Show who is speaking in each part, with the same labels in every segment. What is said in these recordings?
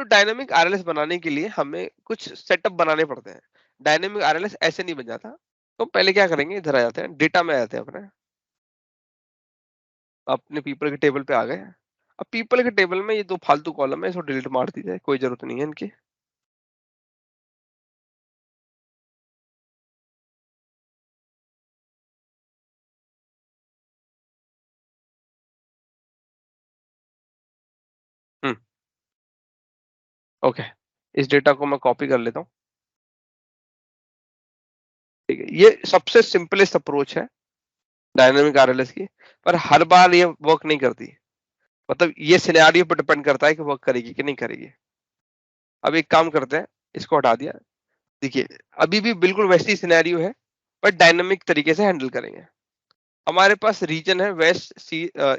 Speaker 1: तो dynamic RLS बनाने के लिए हमें कुछ सेटअप बनाने पड़ते हैं। डायनेमिक आरएलएस ऐसे नहीं बन जाता। तो पहले क्या करेंगे, इधर आ जाते हैं, डेटा में आ जाते हैं अपने पीपल के टेबल पे आ गए। अब पीपल के टेबल में ये दो फालतू कॉलम है, इसको डिलीट मार दीजिए, कोई जरूरत नहीं है इनकी। ओके, इस डेटा को मैं कॉपी कर लेता हूँ। ठीक है, ये सबसे सिंपलेस्ट अप्रोच है डायनेमिक आरएलएस की, पर हर बार ये वर्क नहीं करती। मतलब ये सिनेरियो पर डिपेंड करता है कि वर्क करेगी कि नहीं करेगी। अब एक काम करते हैं, इसको हटा दिया। देखिए, अभी भी बिल्कुल वैसी सिनेरियो है, पर डायनेमिक तरीके से हैंडल करेंगे। हमारे पास रीजन है वेस्ट,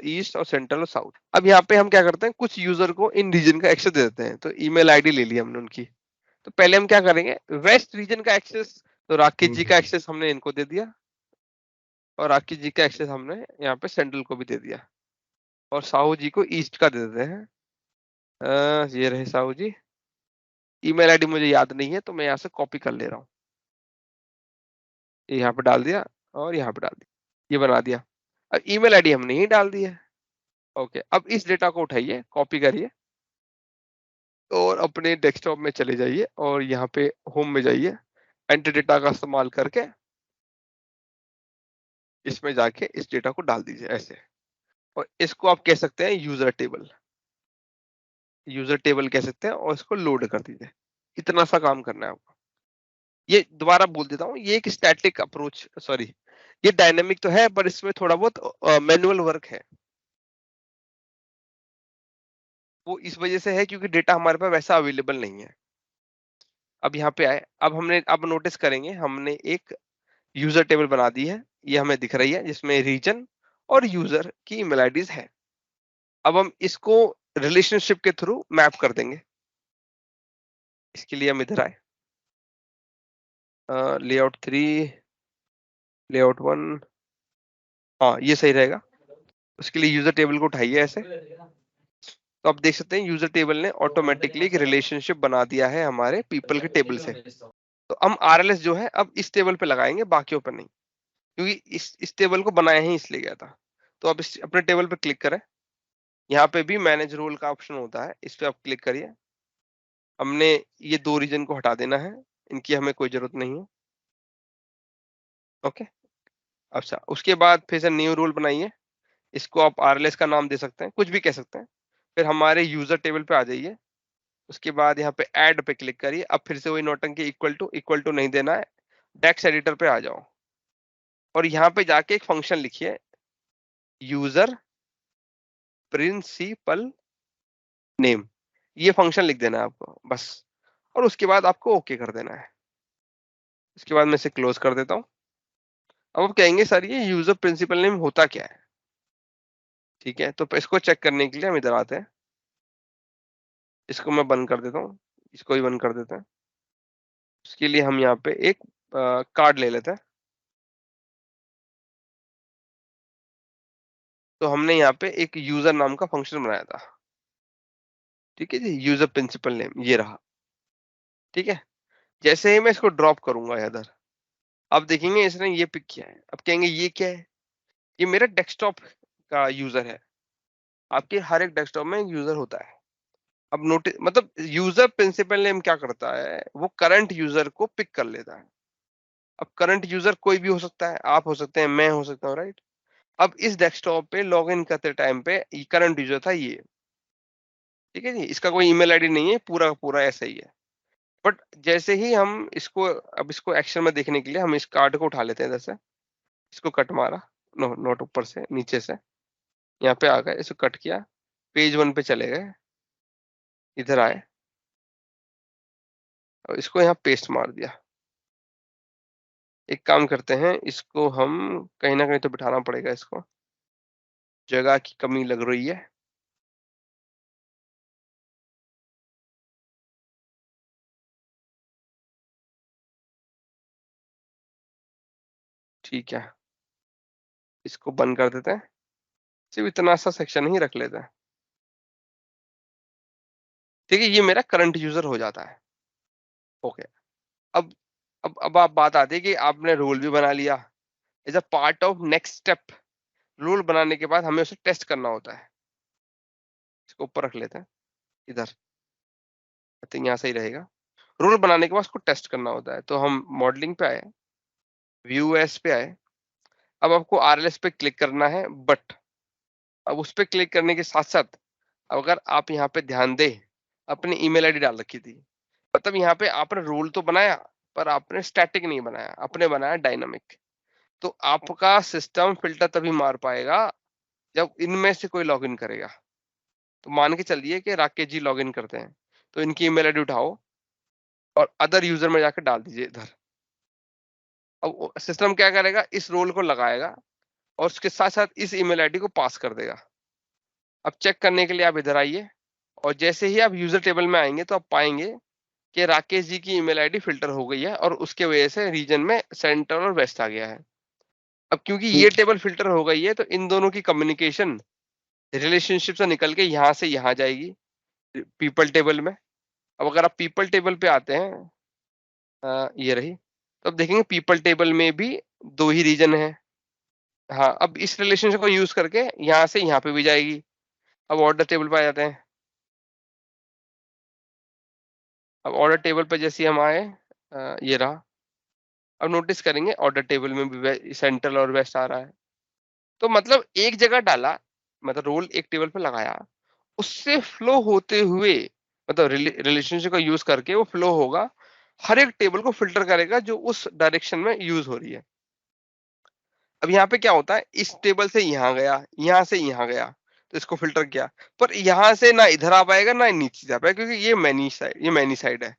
Speaker 1: ईस्ट और सेंट्रल और साउथ। अब यहाँ पे हम क्या करते हैं, कुछ यूजर को इन रीजन का एक्सेस दे देते हैं। तो ईमेल आईडी ले ली हमने उनकी। तो पहले हम क्या करेंगे, वेस्ट रीजन का एक्सेस तो राकेश जी का एक्सेस हमने इनको दे दिया, और राकेश जी का एक्सेस हमने यहाँ पे सेंट्रल को भी दे दिया, और साहू जी को ईस्ट का दे देते हैं। ये रहे साहू जी। ईमेल आईडी मुझे याद नहीं है, तो मैं यहाँ से कॉपी कर ले रहा हूँ। ये यहाँ पे डाल दिया और यहाँ पे डाल दिया, ये बना दिया। अब ईमेल आईडी हमने ही डाल दी है। ओके, अब इस डेटा को उठाइए, कॉपी करिए और अपने डेस्कटॉप में चले जाइए, और यहाँ पे होम में जाइए, एंटर डेटा का इस्तेमाल करके इसमें जाके इस डेटा को डाल दीजिए ऐसे। और इसको आप कह सकते हैं यूजर टेबल, यूजर टेबल कह सकते हैं, और इसको लोड कर दीजिए। इतना सा काम करना है आपको। ये दोबारा बोल देता हूँ, ये एक स्टैटिक अप्रोच, सॉरी, ये डायनेमिक तो है, पर इसमें थोड़ा बहुत मैनुअल वर्क है। वो इस वजह से है क्योंकि डेटा हमारे पास वैसा अवेलेबल नहीं है। अब यहाँ पे आए, अब नोटिस करेंगे हमने एक यूजर टेबल बना दी है, ये हमें दिख रही है, जिसमें रीजन और यूजर की ईमेल आईडीज है। अब हम इसको रिलेशनशिप के थ्रू मैप कर देंगे। इसके लिए हम इधर आए, लेआउट 3, लेआउट 1, हाँ ये सही रहेगा। उसके लिए यूजर टेबल को उठाइए ऐसे। तो आप देख सकते हैं यूजर टेबल ने ऑटोमेटिकली एक रिलेशनशिप बना दिया है हमारे पीपल के टेबल से। तो हम आरएलएस जो है अब इस टेबल पे लगाएंगे, बाकियों पर नहीं, क्योंकि इस टेबल को बनाया ही इसलिए गया था। तो अब इस अपने टेबल पे क्लिक करें, यहाँ पे भी मैनेज रोल का ऑप्शन होता है, इस पे आप क्लिक करिए। हमने ये दो रीजन को हटा देना है, इनकी हमें कोई जरूरत नहीं है। ओके, अच्छा, उसके बाद फिर से न्यू रोल बनाइए। इसको आप आरएलएस का नाम दे सकते हैं, कुछ भी कह सकते हैं। फिर हमारे यूजर टेबल पे आ जाइए। उसके बाद यहाँ पे ऐड पे क्लिक करिए। अब फिर से वही नौटंकी, इक्वल टू नहीं देना है, टेक्स्ट एडिटर पे आ जाओ, और यहाँ पे जाके एक फंक्शन लिखिए, यूजर प्रिंसिपल नेम। ये फंक्शन लिख देना है आपको बस, और उसके बाद आपको ओके कर देना है। उसके बाद मैं इसे क्लोज कर देता हूँ। अब आप कहेंगे सर ये यूजर प्रिंसिपल नेम होता क्या है? ठीक है, तो इसको चेक करने के लिए हम इधर आते हैं। इसको मैं बंद कर देता हूँ, इसको भी बंद कर देते हैं। उसके लिए हम यहाँ पे एक कार्ड ले लेते हैं। तो हमने यहाँ पे एक यूजर नाम का फंक्शन बनाया था। ठीक है जी, यूजर प्रिंसिपल नेम ये रहा। ठीक है, जैसे ही मैं इसको ड्रॉप करूंगा इधर, अब देखेंगे इसने ये पिक किया है। अब कहेंगे ये क्या है? ये मेरा डेस्कटॉप का यूजर है। आपके हर एक डेस्कटॉप में एक यूजर होता है। अब नोटिस, मतलब यूजर प्रिंसिपल नेम क्या करता है, वो करंट यूजर को पिक कर लेता है। अब करंट यूजर कोई भी हो सकता है, आप हो सकते हैं, मैं हो सकता हूँ, राइट? अब इस डेस्कटॉप पे लॉगिन करते टाइम पे करंट यूजर था ये। ठीक है जी, इसका कोई ईमेल आईडी नहीं है, पूरा का पूरा ऐसा ही है। बट जैसे ही हम इसको, अब इसको एक्शन में देखने के लिए हम इस कार्ड को उठा लेते हैं इधर से। इसको कट मारा, नोट ऊपर से नीचे से यहाँ पे आ गए, इसको कट किया, पेज 1 पे चले गए, इधर आए और इसको यहाँ पेस्ट मार दिया। एक काम करते हैं, इसको हम कहीं ना कहीं तो बिठाना पड़ेगा, इसको जगह की कमी लग रही है। ठीक है, इसको बंद कर देते हैं, सिर्फ इतना सा सेक्शन ही रख लेते हैं। ठीक है, ये मेरा करंट यूजर हो जाता है। ओके, अब अब आप बात आती है कि आपने रोल भी बना लिया। As a part of next step, role बनाने के बाद हमें उसे टेस्ट करना होता है। इसको ऊपर रख लेते हैं, इधर आई थिंक यहाँ सही रहेगा। रोल बनाने के बाद उसको टेस्ट करना होता है। तो हम मॉडलिंग पे आए, व्यू एस पे आए, अब आपको आरएलएस पे क्लिक करना है। बट अब उस पे क्लिक करने के साथ साथ अगर आप यहाँ पे ध्यान दें, अपनी ईमेल आईडी डाल रखी थी, मतलब यहाँ पे आपने रोल तो बनाया पर आपने स्टैटिक नहीं बनाया, आपने बनाया डायनामिक। तो आपका सिस्टम फिल्टर तभी मार पाएगा जब इनमें से कोई लॉगिन करेगा। तो मान के चलिए कि राकेश जी लॉगिन करते हैं, तो इनकी ईमेल आईडी उठाओ और अदर यूजर में जाकर डाल दीजिए इधर। अब सिस्टम क्या करेगा, इस रोल को लगाएगा और उसके साथ साथ इस ईमेल आईडी को पास कर देगा। अब चेक करने के लिए आप इधर आइए और जैसे ही आप यूजर टेबल में आएंगे तो आप पाएंगे कि राकेश जी की ईमेल आईडी फिल्टर हो गई है और उसके वजह से रीजन में सेंट्रल और वेस्ट आ गया है। अब क्योंकि ये टेबल फिल्टर हो गई है तो इन दोनों की कम्युनिकेशन रिलेशनशिप से निकल के यहाँ से यहाँ जाएगी पीपल टेबल में। अब अगर आप पीपल टेबल पे आते हैं, ये रही, तो अब देखेंगे पीपल टेबल में भी दो ही रीजन है। हाँ, अब इस रिलेशनशिप को यूज करके यहाँ से यहाँ पे भी जाएगी। अब ऑर्डर टेबल पे आ जाते हैं। अब ऑर्डर टेबल पे जैसे हम आए, ये रहा। अब नोटिस करेंगे ऑर्डर टेबल में भी सेंट्रल और वेस्ट आ रहा है। तो मतलब एक जगह डाला, मतलब रोल एक टेबल पे लगाया, उससे फ्लो होते हुए, मतलब रिलेशनशिप का यूज करके वो फ्लो होगा, हर एक टेबल को फिल्टर करेगा जो उस डायरेक्शन में यूज हो रही है। अब यहाँ पे क्या होता है, इस टेबल से यहाँ गया, यहाँ से यहाँ गया, तो इसको फिल्टर किया, पर यहाँ से ना इधर आ पाएगा ना नीचे जा पाएगा, क्योंकि ये मैनी साइड है,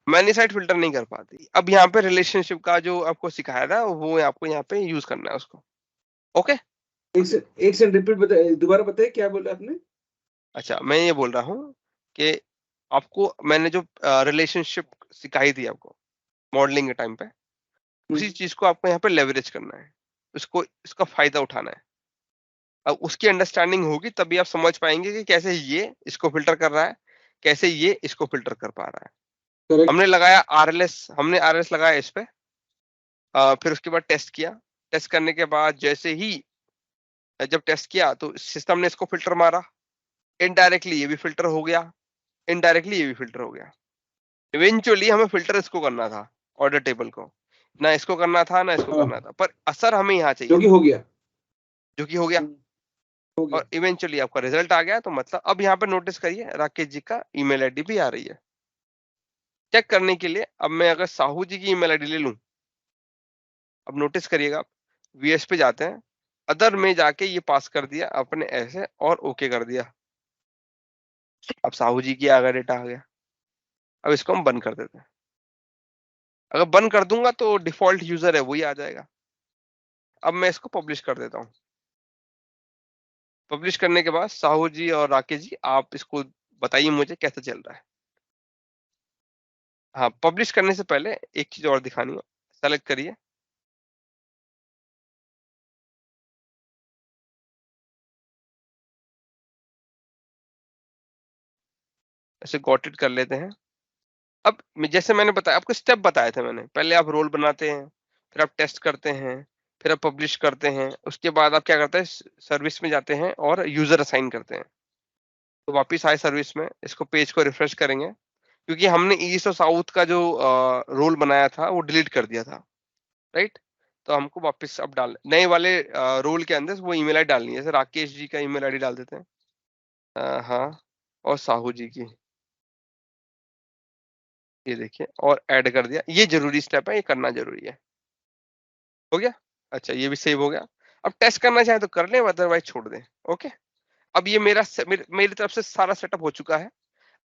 Speaker 1: मैनी साइड फिल्टर नहीं कर पाती। अब यहाँ पे रिलेशनशिप का जो आपको सिखाया था वो आपको यहाँ पे यूज करना है उसको। ओके,
Speaker 2: एक से रिपीट बताइए, दोबारा बताइए क्या बोला आपने।
Speaker 1: अच्छा मैं ये बोल रहा हूँ कि आपको मैंने जो रिलेशनशिप सिखाई थी आपको मॉडलिंग के टाइम पे, उसी चीज को आपको यहाँ पे लेवरेज करना है, उसको इसका फायदा उठाना है। अब उसकी अंडरस्टैंडिंग होगी तभी आप समझ पाएंगे कि कैसे ये इसको फिल्टर कर रहा है, कैसे ये इसको फिल्टर कर पा रहा है।
Speaker 2: करेक्ट।
Speaker 1: हमने आरएलएस लगाया इस पे, फिर उसके बाद टेस्ट किया। टेस्ट करने के बाद जैसे ही जब टेस्ट किया तो सिस्टम ने इसको फिल्टर मारा, इनडायरेक्टली ये भी फिल्टर हो गया, इनडायरेक्टली ये भी फिल्टर हो गया। इवेंचुअली हमें फिल्टर इसको करना था, ऑर्डर टेबल को, ना इसको करना था ना इसको करना था, पर असर हमें यहाँ चाहिए
Speaker 2: जो कि
Speaker 1: था,
Speaker 2: हो गया।
Speaker 1: जो कि हो गया।
Speaker 2: हो गया।
Speaker 1: और इवेंचुअली आपका रिजल्ट आ गया। तो मतलब अब यहाँ पे नोटिस करिए राकेश जी का ईमेल आईडी भी आ रही है। चेक करने के लिए अब मैं अगर साहू जी की ईमेल आईडी ले लूं, अब नोटिस करिएगा, वीएस पे जाते हैं, अदर में जाके ये पास कर दिया अपने ऐसे और ओके कर दिया। अब साहू जी की आगे डेटा आ गया। अब इसको हम बंद कर देते हैं। अगर बंद कर दूंगा तो डिफॉल्ट यूजर है वही आ जाएगा। अब मैं इसको पब्लिश कर देता हूँ। पब्लिश करने के बाद साहू जी और राकेश जी आप इसको बताइए मुझे कैसे चल रहा है। हाँ, पब्लिश करने से पहले एक चीज और दिखानी है, सेलेक्ट करिए, ऐसे गॉट इट कर लेते हैं। अब जैसे मैंने बताया आपको, स्टेप बताए थे मैंने, पहले आप रोल बनाते हैं, फिर आप टेस्ट करते हैं, फिर आप पब्लिश करते हैं, उसके बाद आप क्या करते हैं, सर्विस में जाते हैं और यूजर असाइन करते हैं। तो वापिस आए सर्विस में, इसको पेज को रिफ्रेश करेंगे, क्योंकि हमने ईस्ट और साउथ का जो रोल बनाया था वो डिलीट कर दिया था, राइट। तो हमको वापस अब डाल नए वाले रोल के अंदर वो ईमेल आईडी डालनी है। जैसे राकेश जी का ईमेल आईडी डाल देते हैं, हाँ, और साहू जी की, ये देखिए, और ऐड कर दिया। ये जरूरी स्टेप है, ये करना जरूरी है। हो गया, अच्छा ये भी सेव हो गया। अब टेस्ट करना चाहे तो कर लें, अदरवाइज छोड़ दें। ओके, अब ये मेरी तरफ से सारा सेटअप हो चुका है।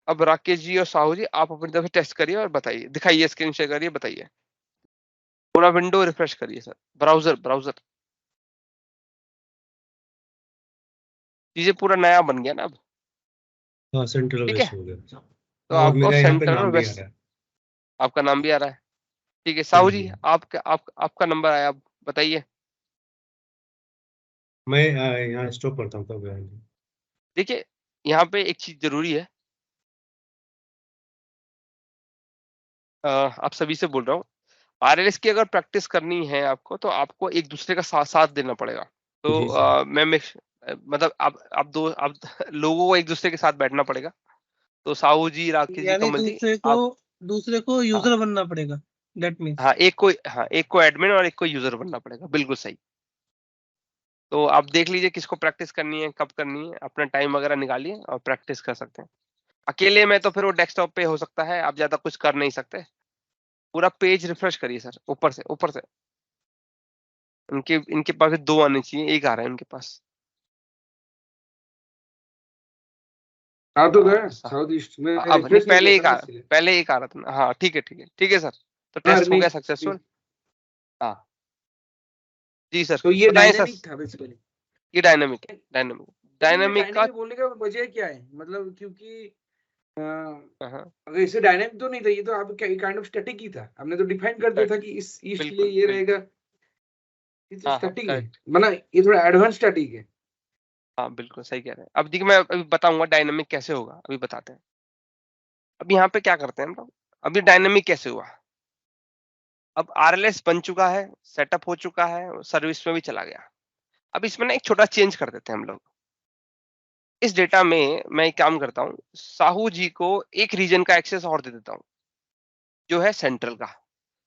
Speaker 1: अब राकेश जी और साहू जी आप अपनी तरफ से टेस्ट करिए और बताइए, दिखाइए, स्क्रीन शेयर करिए, बताइए। पूरा विंडो रिफ्रेश करिए सर, ब्राउजर ब्राउजर, चीजें पूरा नया बन गया ना अब।
Speaker 2: हाँ, सेंट्रल
Speaker 1: ठीक है,
Speaker 2: वेस्ट हो गया।
Speaker 1: तो
Speaker 2: और
Speaker 1: आपको
Speaker 2: मेरा यहाँ पे
Speaker 1: सेंटर और
Speaker 2: नाम भी आ
Speaker 1: वेस्ट,
Speaker 2: रहा है।
Speaker 1: आपका नाम भी आ रहा है। ठीक है
Speaker 2: हाँ
Speaker 1: साहू जी,
Speaker 2: जी।
Speaker 1: आपका नंबर आया, आप बताइए।
Speaker 2: मैं यहाँ स्टॉप करता हूँ तब।
Speaker 1: देखिए, यहाँ पे एक चीज जरूरी है, आप सभी से बोल रहा हूँ, आरएलएस की अगर प्रैक्टिस करनी है आपको, तो आपको एक दूसरे का साथ देना पड़ेगा। तो
Speaker 3: जी सर।
Speaker 1: मैं मतलब आप लोगों को एक दूसरे के साथ बैठना पड़ेगा। तो साहू जी, राकेश जी,
Speaker 4: यानी
Speaker 1: कमल जी,
Speaker 4: दूसरे को यूजर बनना पड़ेगा, दैट मीन्स।
Speaker 1: हाँ, एक को एडमिन और एक को यूजर बनना पड़ेगा, बिल्कुल सही। तो आप देख लीजिए किसको प्रैक्टिस करनी है, कब करनी है, अपना टाइम वगैरह निकालिए और प्रैक्टिस कर सकते हैं। अकेले में तो फिर वो डेस्कटॉप पे हो सकता है, आप ज्यादा कुछ कर नहीं सकते। पूरा पेज रिफ्रेश करिए सर, ऊपर से। इनके पास भी 2 आने चाहिए, 1 आ रहा है इनके पास।
Speaker 2: आ तो गया
Speaker 1: हाँ,
Speaker 2: साउथ ईस्ट में,
Speaker 1: अब नहीं,
Speaker 2: रिफ्रेश नहीं किया था ना इसलिए।
Speaker 1: पहले एक आ रहा था ना। हाँ, ठीक है सर। तो
Speaker 2: हाँ,
Speaker 1: टेस्ट हो
Speaker 2: नहीं,
Speaker 1: गया सक्सेसफुल। हाँ जी सर,
Speaker 2: तो ये
Speaker 1: बताइए सर।
Speaker 2: डायनेमिक था बेसिकली।
Speaker 1: ये डायनेमिक डायनेमिक का।
Speaker 2: डायनेमिक बोलने का वजह क्या है, मतलब क्योंकि अ,
Speaker 1: हाँ,
Speaker 2: अगर इसे डायनेमिक तो नहीं था, ये तो आप काइंड ऑफ स्टैटिक ही था। हमने तो डिफाइन कर दिया था कि इस ईस्ट के लिए
Speaker 1: बिल्कुल
Speaker 2: ये
Speaker 1: बिल्कुल।
Speaker 2: रहेगा। ये तो
Speaker 1: हाँ,
Speaker 2: स्टैटिक है,
Speaker 1: करेक्ट।
Speaker 2: माना ये थोड़ा एडवांस स्टैटिक है।
Speaker 1: हाँ, बिल्कुल सही कह रहे हैं। अब देखिए, मैं अभी बताऊंगा डायनेमिक कैसे होगा, अभी बताते हैं। अब यहाँ पे क्या करते हैं हम लोग, अभी डायनेमिक कैसे हुआ। अब आरएलएस बन चुका है, सेटअप हो चुका है, सर्विस में भी चला गया। अब इसमें ना एक छोटा चेंज कर देते हैं हम लोग। इस डेटा में मैं एक काम करता हूँ, साहू जी को एक रीजन का एक्सेस और दे देता हूँ, जो है सेंट्रल का।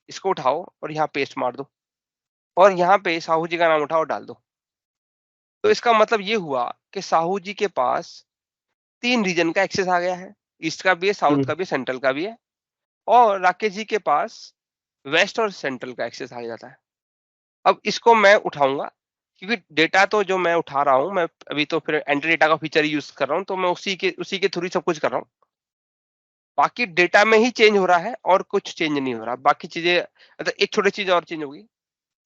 Speaker 1: इसको उठाओ और यहाँ पेस्ट मार दो, और यहाँ पे साहू जी का नाम उठाओ, डाल दो। तो इसका मतलब ये हुआ कि साहू जी के पास 3 रीजन का एक्सेस आ गया है। ईस्ट का भी है, साउथ का भी है, सेंट्रल का भी है। और राकेश जी के पास वेस्ट और सेंट्रल का एक्सेस आ जाता है। अब इसको मैं उठाऊंगा, क्योंकि डेटा तो जो मैं उठा रहा हूं, मैं अभी तो फिर एंट्री डेटा का फीचर यूज कर रहा हूं, तो मैं उसी के थ्रू सब कुछ कर रहा हूं। बाकी डेटा में ही चेंज हो रहा है और कुछ चेंज नहीं हो रहा। बाकी चीजें, मतलब एक छोटी चीज और चेंज होगी।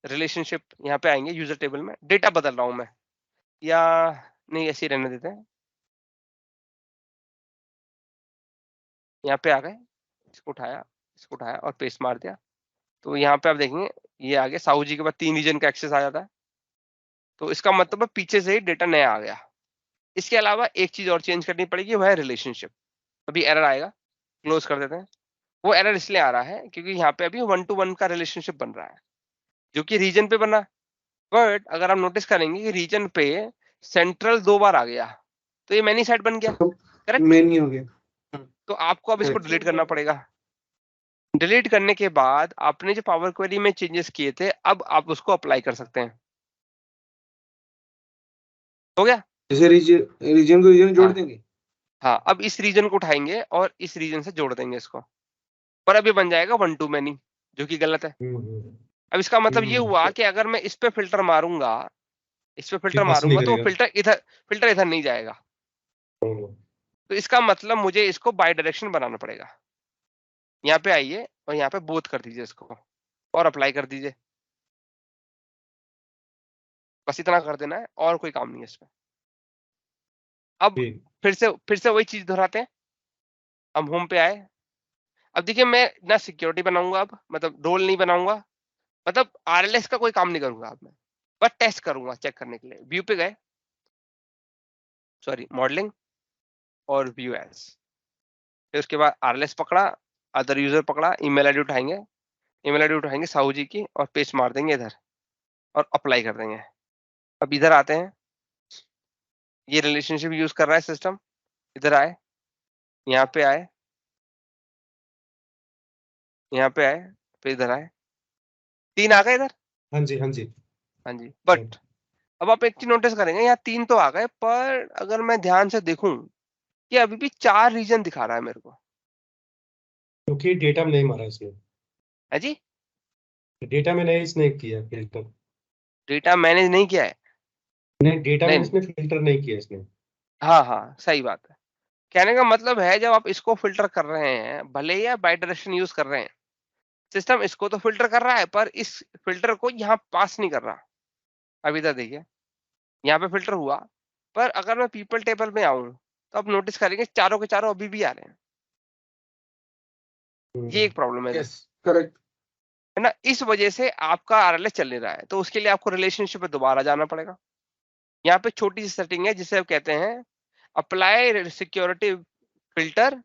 Speaker 1: रिलेशनशिप यहाँ पे आएंगे, यूजर टेबल में डेटा बदल रहा हूं मैं, या नहीं, ऐसे ही रहने देते हैं। यहाँ पे आ गए, इसको उठाया और पेस्ट मार दिया। तो यहाँ पे आप देखेंगे ये आ गया, साहू जी के बाद 3 रीजन का एक्सेस आ जाता है। तो इसका मतलब है पीछे से ही डेटा नया आ गया। इसके अलावा एक चीज और चेंज करनी पड़ेगी, वह है रिलेशनशिप। अभी एरर आएगा, क्लोज कर देते हैं। वो एरर इसलिए आ रहा है क्योंकि यहाँ पे अभी 1 to 1 का रिलेशनशिप बन रहा है, जो कि रीजन पे बना। बट अगर आप नोटिस करेंगे कि रीजन पे सेंट्रल 2 बार आ गया, तो ये मैनी साइड बन गया, करेक्ट।
Speaker 2: मेन ही हो गया।
Speaker 1: तो आपको अब इसको डिलीट करना पड़ेगा। डिलीट करने के बाद आपने जो पावर क्वेरी में चेंजेस किए थे, अब आप उसको अप्लाई कर सकते हैं। हो गया।
Speaker 2: जैसे रीजन को रीजन जोड़
Speaker 1: हाँ
Speaker 2: देंगे।
Speaker 1: हाँ, अब इस रीजन को उठाएंगे और इस रीजन से जोड़ देंगे इसको, पर अब ये बन जाएगा 1 to many, जो कि गलत है। अब इसका मतलब ये हुआ कि अगर मैं इस पे फिल्टर मारूंगा,
Speaker 3: पास नहीं
Speaker 1: तो
Speaker 3: करेगा।
Speaker 1: फिल्टर इधर नहीं जाएगा। तो इसका मतलब मुझे इसको बाई डायरेक्शन बनाना पड़ेगा। यहाँ पे आइए और यहाँ पे बोथ कर दीजिए इसको, और अप्लाई कर दीजिए। बस इतना कर देना है, और कोई काम नहीं है इसमें। अब फिर से वही चीज दोहराते हैं। हम होम पे आए। अब देखिए, मैं ना सिक्योरिटी बनाऊंगा, अब मतलब रोल नहीं बनाऊंगा, मतलब आरएलएस का कोई काम नहीं करूंगा अब मैं, बस टेस्ट करूंगा चेक करने के लिए। व्यू पे गए, सॉरी, मॉडलिंग और व्यू एज। फिर उसके बाद आरएलएस पकड़ा, अदर यूजर पकड़ा, ईमेल आईडी उठाएंगे साहू जी की, और पेस्ट मार देंगे इधर, और अप्लाई कर देंगे। अब इधर आते हैं, ये रिलेशनशिप यूज कर रहा है सिस्टम। इधर आए, यहाँ पे आए, यहाँ पे आए, फिर इधर आए। 3 आ गए इधर।
Speaker 3: हाँ जी, हाँ जी।
Speaker 1: हाँ जी, बट अब आप एक चीज नोटिस करेंगे, यहाँ 3 तो आ गए, पर अगर मैं ध्यान से देखूं, ये अभी भी 4 रीजन दिखा रहा है मेरे को।
Speaker 3: क्योंकि डेटा में नहीं मारा इसने।
Speaker 1: है जी,
Speaker 3: डेटा में नहीं इसने किया फिल्टर।
Speaker 1: डेटा मैनेज नहीं किया है।
Speaker 3: नहीं, डेटा में
Speaker 1: नहीं,
Speaker 3: इसने फिल्टर नहीं किया इसने।
Speaker 1: हाँ हाँ, सही बात है। कहने का मतलब है, जब आप इसको फिल्टर कर रहे हैं, भले ही आप बाई डायरेक्शन यूज कर रहे हैं, सिस्टम इसको तो फिल्टर कर रहा है, पर इस फिल्टर को यहाँ पास नहीं कर रहा। अब इधर देखिए, यहाँ पे फिल्टर हुआ, पर अगर मैं पीपल टेबल में आऊं, तो आप नोटिस करेंगे चारों के चारों अभी भी आ रहे हैं। ये एक प्रॉब्लम है इधर,
Speaker 2: यस, करेक्ट।
Speaker 1: है ना। इस वजह से आपका आरएलएस चल नहीं रहा है। तो उसके लिए आपको रिलेशनशिप पे दोबारा जाना पड़ेगा। यहाँ पे छोटी सी सेटिंग है, जिसे आप कहते हैं apply security filter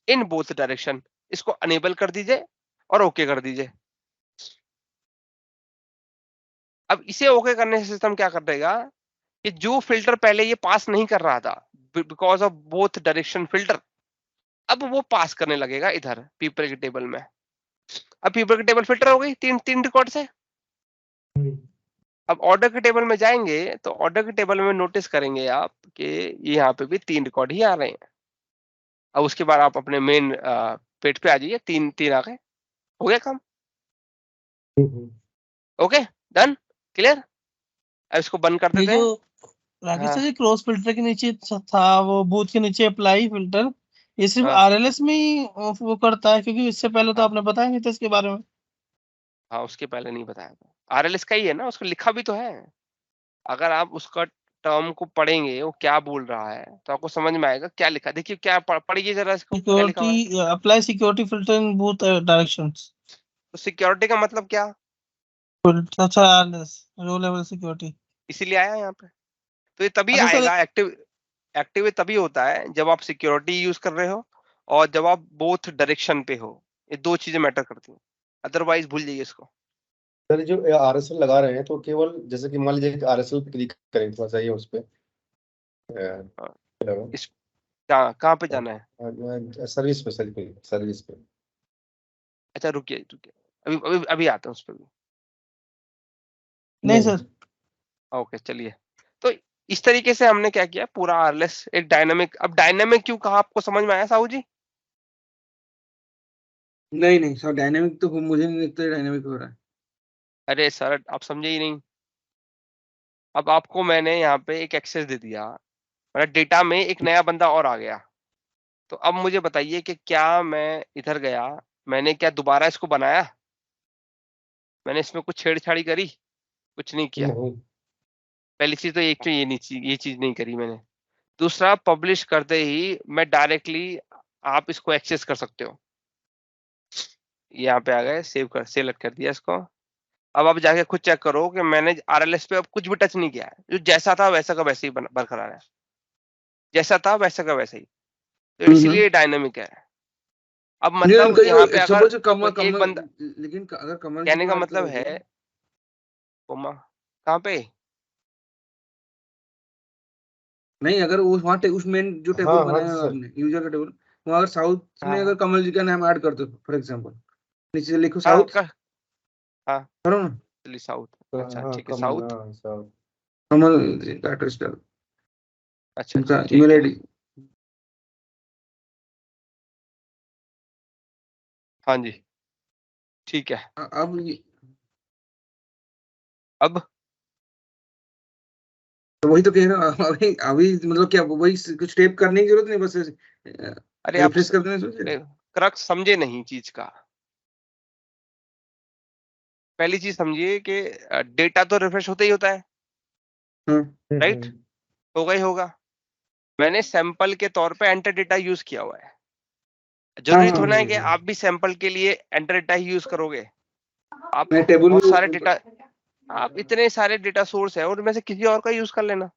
Speaker 1: in both direction. इसको अनेबल कर दीजिए, और ओके कर दीजिए। अब इसे ओके करने से सिस्टम क्या कर देगा कि जो फिल्टर पहले ये पास नहीं कर रहा था because of both direction filter, अब वो पास करने लगेगा इधर पीपल के टेबल में। अब पीपल की टेबल फिल्टर हो गई तीन रिकॉर्ड से। अब ऑर्डर के टेबल में जाएंगे तो ऑर्डर के टेबल में नोटिस करेंगे आप कि यहाँ पे भी 3 रिकॉर्ड ही आ रहे हैं। अब उसके बाद आप अपने मेन पेज पे आ जाइए, तीन आ गए, हो गया काम। Okay, done, clear. अब इसको बंद कर
Speaker 4: ये
Speaker 1: देते हैं।
Speaker 4: जो राकेश
Speaker 1: हाँ।
Speaker 4: सर जी क्रॉस फिल्टर के नीचे था, वो बूथ के नीचे अप्लाई फिल्टर, ये सिर्फ
Speaker 1: हाँ।
Speaker 4: आरएलएस में ही वो करता है, क्योंकि इससे पहले तो
Speaker 1: हाँ।
Speaker 4: आपने बताया नहीं था इसके बारे में।
Speaker 1: हाँ, उसके पहले नहीं बताया था। आरएलएस का ही है ना, उसको लिखा भी तो है। अगर आप उसका टर्म को पढ़ेंगे वो क्या बोल रहा है तो आपको समझ में आएगा क्या लिखा है। देखिए क्या पढ़िए जरा इसको, क्या लिखा हुआ है।
Speaker 4: Security apply security filter in booth directions.
Speaker 1: तो सिक्योरिटी का मतलब क्या,
Speaker 4: अच्छा, आरएलएस रो लेवल सिक्योरिटी।
Speaker 1: इसीलिए आया यहाँ पे। तो ये तभी
Speaker 4: अच्छा सर,
Speaker 1: आएगा एक्टिव तभी होता है जब आप सिक्योरिटी यूज कर रहे हो और जब आप बोथ डायरेक्शन पे हो। ये दो चीजें मैटर करती हैं, अदरवाइज भूल जाइए इसको।
Speaker 3: सर जो आरएसएल लगा रहे हैं तो केवल जैसे कि मान लीजिए आरएसएल पे क्लिक करें, थोड़ा सा ये उस पे
Speaker 1: हाँ, इस कहाँ पे जाना है।
Speaker 3: सर्विस पे, सर्विस पे।
Speaker 1: अच्छा रुकिए, अभी आता हूँ उस पर भी।
Speaker 4: नहीं सर,
Speaker 1: ओके चलिए। तो इस तरीके से हमने क्या किया, पूरा आरएलएस एक डायनामिक। अब डायनामिक क्यों कहा, आपको समझ में आया साहू जी।
Speaker 2: नहीं नहीं सर, डायनेमिक तो मुझे नहीं लगता डायनेमिक हो रहा है।
Speaker 1: अरे सर आप समझे ही नहीं। अब आपको मैंने यहाँ पे एक एक्सेस दे दिया, मतलब डेटा में एक नया बंदा और आ गया। तो अब मुझे बताइए कि क्या मैं इधर गया, मैंने क्या दोबारा इसको बनाया, मैंने इसमें कुछ छेड़छाड़ी करी, कुछ नहीं किया।
Speaker 3: नहीं।
Speaker 1: पहली चीज तो एक तो ये चीज नहीं करी मैंने। दूसरा, पब्लिश करते ही मैं डायरेक्टली आप इसको एक्सेस कर सकते हो। यहाँ पे आ गए, सेलेक्ट कर दिया इसको। अब आप जाके खुद चेक करो कि मैंने आरएलएस पे अब कुछ भी टच नहीं किया है, जो जैसा था वैसा का वैसे ही बरकरार है, जैसा था वैसा का वैसा ही। तो इसीलिए डायनामिक है। अब मतलब यहाँ पे अगर
Speaker 2: सपोज कमल
Speaker 1: कोई एक
Speaker 2: कमल,
Speaker 1: बंदा,
Speaker 2: लेकिन अगर कमल जी
Speaker 1: कहने
Speaker 2: को
Speaker 1: का
Speaker 2: ऐड
Speaker 1: मतलब
Speaker 2: करोगे,
Speaker 1: है कोमा कहाँ पे।
Speaker 2: नहीं अगर वो वहाँ उस मेन जो टेबल
Speaker 3: हाँ हाँ
Speaker 2: बनाया है
Speaker 3: सर।
Speaker 2: आपने यूजर का टेबल, वहाँ अगर साउथ में अगर
Speaker 1: हाँ।
Speaker 2: कमल जी का नाम ऐड कर दो फॉर एग्जांपल, नीचे से लिखो
Speaker 1: हाँ
Speaker 2: साउथ,
Speaker 1: हाँ
Speaker 2: करो ना,
Speaker 1: दिल्ली साउथ। अच्छा
Speaker 3: हाँ
Speaker 1: ठीक है,
Speaker 3: कमल,
Speaker 1: साउथ।
Speaker 3: हाँ सर।
Speaker 2: कमल जी का एड्रेस डालो,
Speaker 1: अच्छा
Speaker 2: उनका
Speaker 1: अच्छा
Speaker 2: ईमेल
Speaker 1: ठीक है।
Speaker 2: आईडी।
Speaker 1: हाँ जी ठीक है।
Speaker 2: अब
Speaker 1: अब
Speaker 2: तो वही तो कह रहा हूँ, अभी अभी मतलब क्या वही कुछ टाइप करने की जरूरत नहीं, बस
Speaker 1: अरे आप
Speaker 2: रिफ्रेश कर देने से।
Speaker 1: क्रक्स समझे नहीं चीज का। पहली चीज समझिए कि डेटा तो रिफ्रेश होता ही होता है, राइट, होगा ही होगा। मैंने सैंपल के तौर पे एंटर डेटा यूज किया हुआ है,
Speaker 2: हाँ
Speaker 1: जरूरी
Speaker 2: हाँ,
Speaker 1: थोड़ा है कि आप भी सैंपल के लिए एंटर डेटा ही यूज करोगे। आप
Speaker 2: मैं टेबल
Speaker 1: बहुत सारे
Speaker 2: भी,
Speaker 1: डेटा, आप इतने सारे डेटा सोर्स है उनमें से किसी और का यूज कर लेना।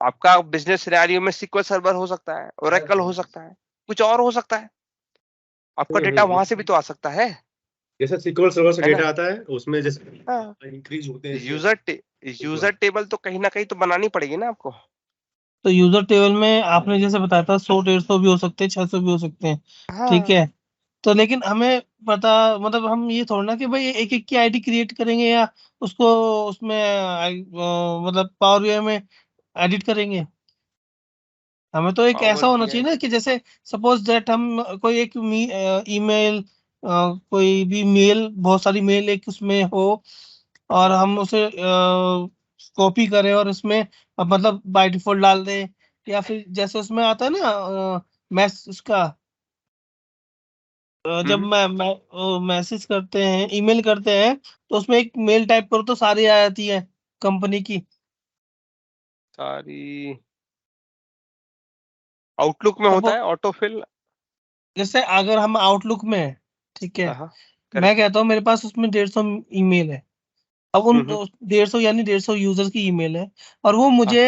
Speaker 1: आपका बिजनेस सिनेरियो में SQL सर्वर हो सकता है, ओरेकल हो सकता है, कुछ और हो सकता है, आपका डेटा वहां से भी तो आ सकता है
Speaker 3: जैसे SQL सर्वर से
Speaker 1: है ना।
Speaker 3: डेटा आता है उसमें जैसे
Speaker 1: हाँ,
Speaker 3: इंक्रीज होते हैं
Speaker 1: यूजर टेबल तो कहीं ना कहीं तो बनानी पड़ेगी ना आपको।
Speaker 4: तो यूजर टेबल में आपने जैसे बताया था 100-150 भी हो सकते हैं, 600 भी हो सकते हैं, ठीक
Speaker 1: हाँ।
Speaker 4: है। तो लेकिन हमें पता, मतलब हम ये थोड़ा ना कि भाई एक एक की आईडी क्रिएट करेंगे या उसको उसमें मतलब पावर बीआई में एडिट करेंगे। हमें तो एक ऐसा
Speaker 1: पावर
Speaker 4: होना चाहिए
Speaker 1: बीआई।
Speaker 4: ना कि जैसे सपोज दैट हम कोई एक ईमेल, कोई भी मेल, बहुत सारी मेल एक उसमें हो, और हम उसे कॉपी करें और उसमें मतलब बाय डिफॉल्ट डाल दें, या फिर जैसे उसमें आता है ना मैस उसका जब मैं मैसेज करते हैं, ईमेल करते हैं, तो उसमें एक मेल टाइप करो तो सारी आ जाती है कंपनी की।
Speaker 1: सारी आउटलुक में होता
Speaker 4: सपोज
Speaker 1: है ऑटोफिल।
Speaker 4: जैसे अगर हम आउटलुक में हैं, ठीक है,
Speaker 1: हाँ
Speaker 4: मैं
Speaker 1: करेक्ट।
Speaker 4: कहता हूँ मेरे पास उसमें 150 ईमेल है। अब उन
Speaker 1: हम्म।
Speaker 4: 150 यानी 150 यूजर्स की ईमेल है, और वो
Speaker 1: हाँ।
Speaker 4: मुझे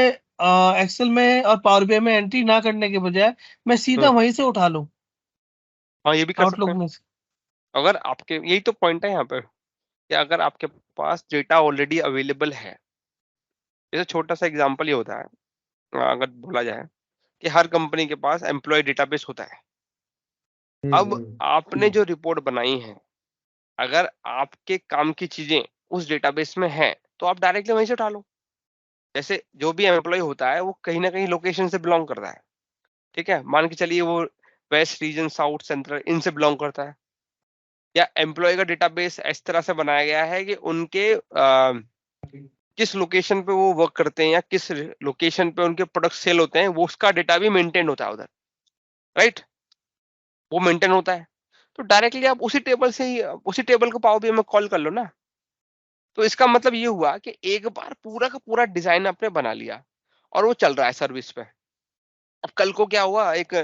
Speaker 4: एक्सेल में और पावर बीआई में एंट्री ना करने के बजाय मैं सीधा
Speaker 1: हम्म,
Speaker 4: वहीं से उठा लूं,
Speaker 1: हाँ ये भी कर सकते
Speaker 4: आउटलुक
Speaker 1: हैं।
Speaker 4: में से।
Speaker 1: अगर आपके, यही तो पॉइंट है यहाँ पे कि अगर आपके पास डेटा ऑलरेडी अवेलेबल है, जैसे छोटा सा एग्जांपल ये होता है, अगर बोला जाए कि हर कंपनी के पास एम्प्लॉय डेटाबेस होता है। अब आपने जो रिपोर्ट बनाई है, अगर आपके काम की चीजें उस डेटाबेस में है तो आप डायरेक्टली वहीं से उठा लो। जैसे जो भी एम्प्लॉय होता है वो कहीं ना कहीं लोकेशन से बिलोंग करता है, ठीक है, मान के चलिए वो वेस्ट रीजन, साउथ, सेंट्रल, इनसे बिलोंग करता है। या एम्प्लॉय का डेटाबेस इस तरह से बनाया गया है कि उनके किस लोकेशन पे वो वर्क करते हैं या किस लोकेशन पे उनके प्रोडक्ट सेल होते हैं, वो उसका डेटा भी मेंटेन होता है उधर, राइट, वो मेंटेन होता है। तो डायरेक्टली आप उसी टेबल से ही, उसी टेबल को पावर बीआई में कॉल कर लो ना। तो इसका मतलब ये हुआ कि एक बार पूरा का पूरा डिजाइन आपने बना लिया और वो चल रहा है सर्विस पे। अब कल को क्या हुआ, एक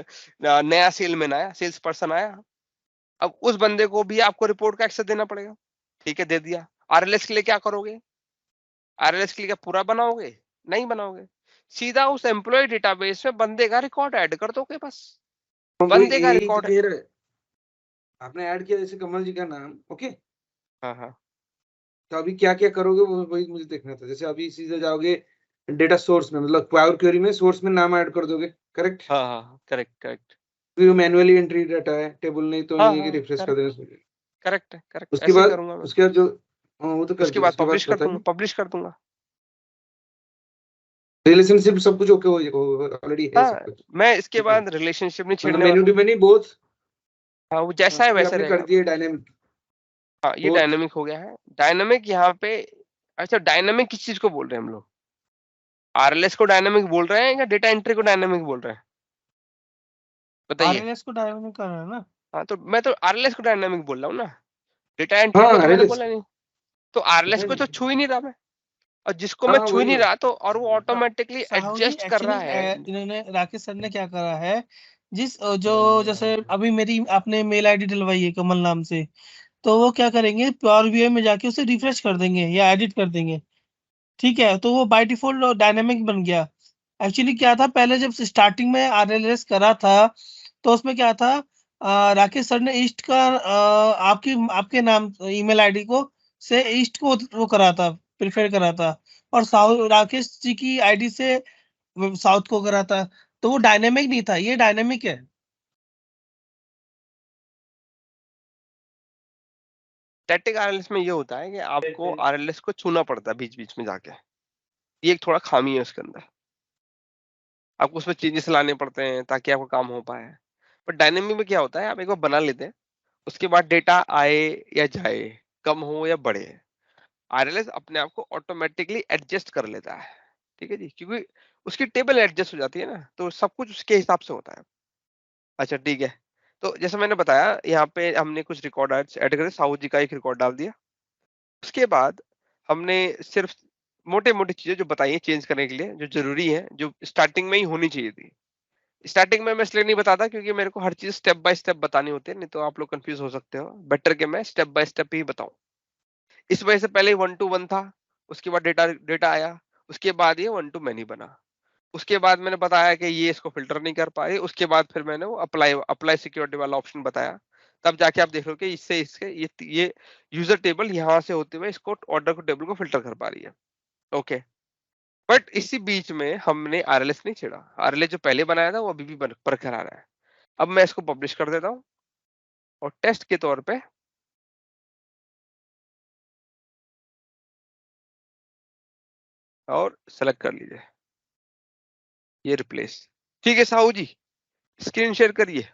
Speaker 1: नया सेलमैन आया, सेल्स पर्सन आया, अब उस बंदे को भी आपको रिपोर्ट का एक्सेस देना पड़ेगा, ठीक है, दे दिया। आरएलएस के लिए क्या करोगे, आरएलएस के लिए क्या पूरा बनाओगे, नहीं बनाओगे, सीधा उस एम्प्लॉय डेटाबेस में बंदे का रिकॉर्ड ऐड कर दोगे बस, बंदे का
Speaker 2: यही तो
Speaker 1: रिकॉर्ड।
Speaker 2: कह रहे हैं। आपने ऐड किया जैसे कमल जी का नाम, ओके,
Speaker 1: हाँ हाँ
Speaker 2: तो अभी क्या क्या करोगे वो वही मुझे देखना था। जैसे अभी सीधे जाओगे डेटा सोर्स में, मतलब पावर क्वेरी में सोर्स में नाम ऐड कर दोगे, करेक्ट?
Speaker 1: हाँ हाँ, करेक्ट करेक्ट,
Speaker 2: फिर मैनुअली एंट्री डाटा है, टेबल नहीं तो
Speaker 1: हाँ
Speaker 2: नहीं है कि
Speaker 1: हाँ,
Speaker 2: रिफ्रेश कर
Speaker 1: करेक्ट
Speaker 2: देना।
Speaker 1: करेक्ट है, करेक्ट,
Speaker 2: उसके
Speaker 1: ऐसे ही
Speaker 2: बाद
Speaker 1: करूंगा मैं।
Speaker 2: उसके बाद जो, हाँ वो तो कर
Speaker 1: उसके
Speaker 2: दिया,
Speaker 1: बाद
Speaker 2: उसके बाद
Speaker 1: पब्लिश कर दूंगा,
Speaker 2: बताइए।
Speaker 1: पब्लिश कर दूंगा।
Speaker 2: रिलेशनशिप सब कुछ ओके हो, ऑलरेडी है सब
Speaker 1: हाँ,
Speaker 2: कुछ,
Speaker 1: मैं इसके
Speaker 2: ठीक है।
Speaker 1: बाद रिलेशनशिप नहीं
Speaker 2: मतलब
Speaker 1: छेड़ने
Speaker 2: मेन्यू
Speaker 1: वाला।
Speaker 2: डिपेंडिंग बोथ,
Speaker 1: हाँ, वो जैसा है
Speaker 2: अभी
Speaker 1: वैसे
Speaker 2: आपने कर
Speaker 1: रहेगा।
Speaker 2: दिया डायनेमिक
Speaker 1: हाँ, ये
Speaker 2: बोथ।
Speaker 1: डायनामिक हो गया है, डायनामिक यहाँ पे। अच्छा, डायनामिक किस चीज को बोल रहे हैं हम लोग, आरएलएस को डायनामिक बोल रहे हैं या डेटा एंट्री को डायनामिक बोल रहे हैं, बताइए।
Speaker 4: आरएलएस को डायनामिक कर रहा है ना।
Speaker 1: हाँ, तो मैं तो आरएलएस को डायनामिक बोल रहा हूँ ना, डेटा एंट्री को
Speaker 2: हाँ
Speaker 1: तो मैंने
Speaker 2: रिलेस,
Speaker 1: बोला नहीं। तो आरएलएस को तो
Speaker 2: नहीं,
Speaker 1: छू ही नहीं रहा मैं, और जिसको मैं
Speaker 2: हाँ
Speaker 1: छू ही
Speaker 2: वही
Speaker 1: नहीं
Speaker 2: बात।
Speaker 1: रहा तो, और वो ऑटोमेटिकली
Speaker 4: साहू जी
Speaker 1: एडजस्ट कर
Speaker 4: एक्चुअली
Speaker 1: रहा है।
Speaker 4: इन्होंने, राकेश सर ने क्या करा है, जिस जो जैसे अभी मेरी आपने मेल आईडी डलवाई है कमल नाम से, तो वो क्या करेंगे, पावर बीआई में जाके उसे रिफ्रेश कर देंगे या एडिट कर देंगे, ठीक है, तो वो बाय डिफॉल्ट डायनेमिक बन गया। एक्चुअली क्या था, पहले जब स्टार्टिंग में आरएलएस करा था तो उसमें क्या था, राकेश सर ने ईस्ट का आपकी आपके नाम ईमेल आईडी को से ईस्ट को वो करा था, प्रिफेर करा था, और साउथ राकेश जी की आईडी से साउथ को करा था। तो वो डायनेमिक नहीं था, ये डायनेमिक है।
Speaker 1: स्टैटिक आरएलएस में ये होता है कि आपको आरएलएस को छूना पड़ता है बीच बीच में जाके, ये एक थोड़ा खामी है उसके अंदर, आपको उसमें चेंजेस लाने पड़ते हैं ताकि आपका काम हो पाए। पर डायनेमिक में क्या होता है, आप एक बार बना लेते हैं, उसके बाद डेटा आए या जाए, कम हो या बढ़े, आरएलएस अपने आप को ऑटोमेटिकली एडजस्ट कर लेता है, ठीक है जी, क्योंकि उसकी टेबल एडजस्ट हो जाती है ना, तो सब कुछ उसके हिसाब से होता है। अच्छा ठीक है, तो जैसे मैंने बताया यहाँ पे हमने कुछ रिकॉर्ड ऐड करे, साहू जी का एक रिकॉर्ड डाल दिया। उसके बाद हमने सिर्फ मोटे मोटी चीजें जो बताई है चेंज करने के लिए, जो जरूरी है, जो स्टार्टिंग में ही होनी चाहिए थी। स्टार्टिंग में मैं इसलिए नहीं बताता क्योंकि मेरे को हर चीज स्टेप बाय स्टेप बतानी होती है, नहीं तो आप लोग कंफ्यूज हो सकते हो, बेटर कि मैं स्टेप बाय स्टेप ही बताऊं। इस वजह से पहले 1 to 1 था, उसके बाद डेटा डेटा आया, उसके बाद ये 1 to many बना। उसके बाद मैंने बताया कि ये इसको फिल्टर नहीं कर पाए, उसके बाद फिर मैंने वो अप्लाई अप्लाई सिक्योरिटी वाला ऑप्शन बताया, तब जाके आप देख लो कि इससे इसके ये यूजर टेबल यहाँ से होते हुए इसको ऑर्डर को टेबल को फिल्टर कर पा रही है, ओके। बट इसी बीच में हमने आरएलएस नहीं छेड़ा, आरएलएस जो पहले बनाया था वो अभी भी बरकरार है। अब मैं इसको पब्लिश कर देता हूँ और टेस्ट के तौर पे और सेलेक्ट कर लीजिए ये रिप्लेस, ठीक है साहू जी, स्क्रीन शेयर करिए।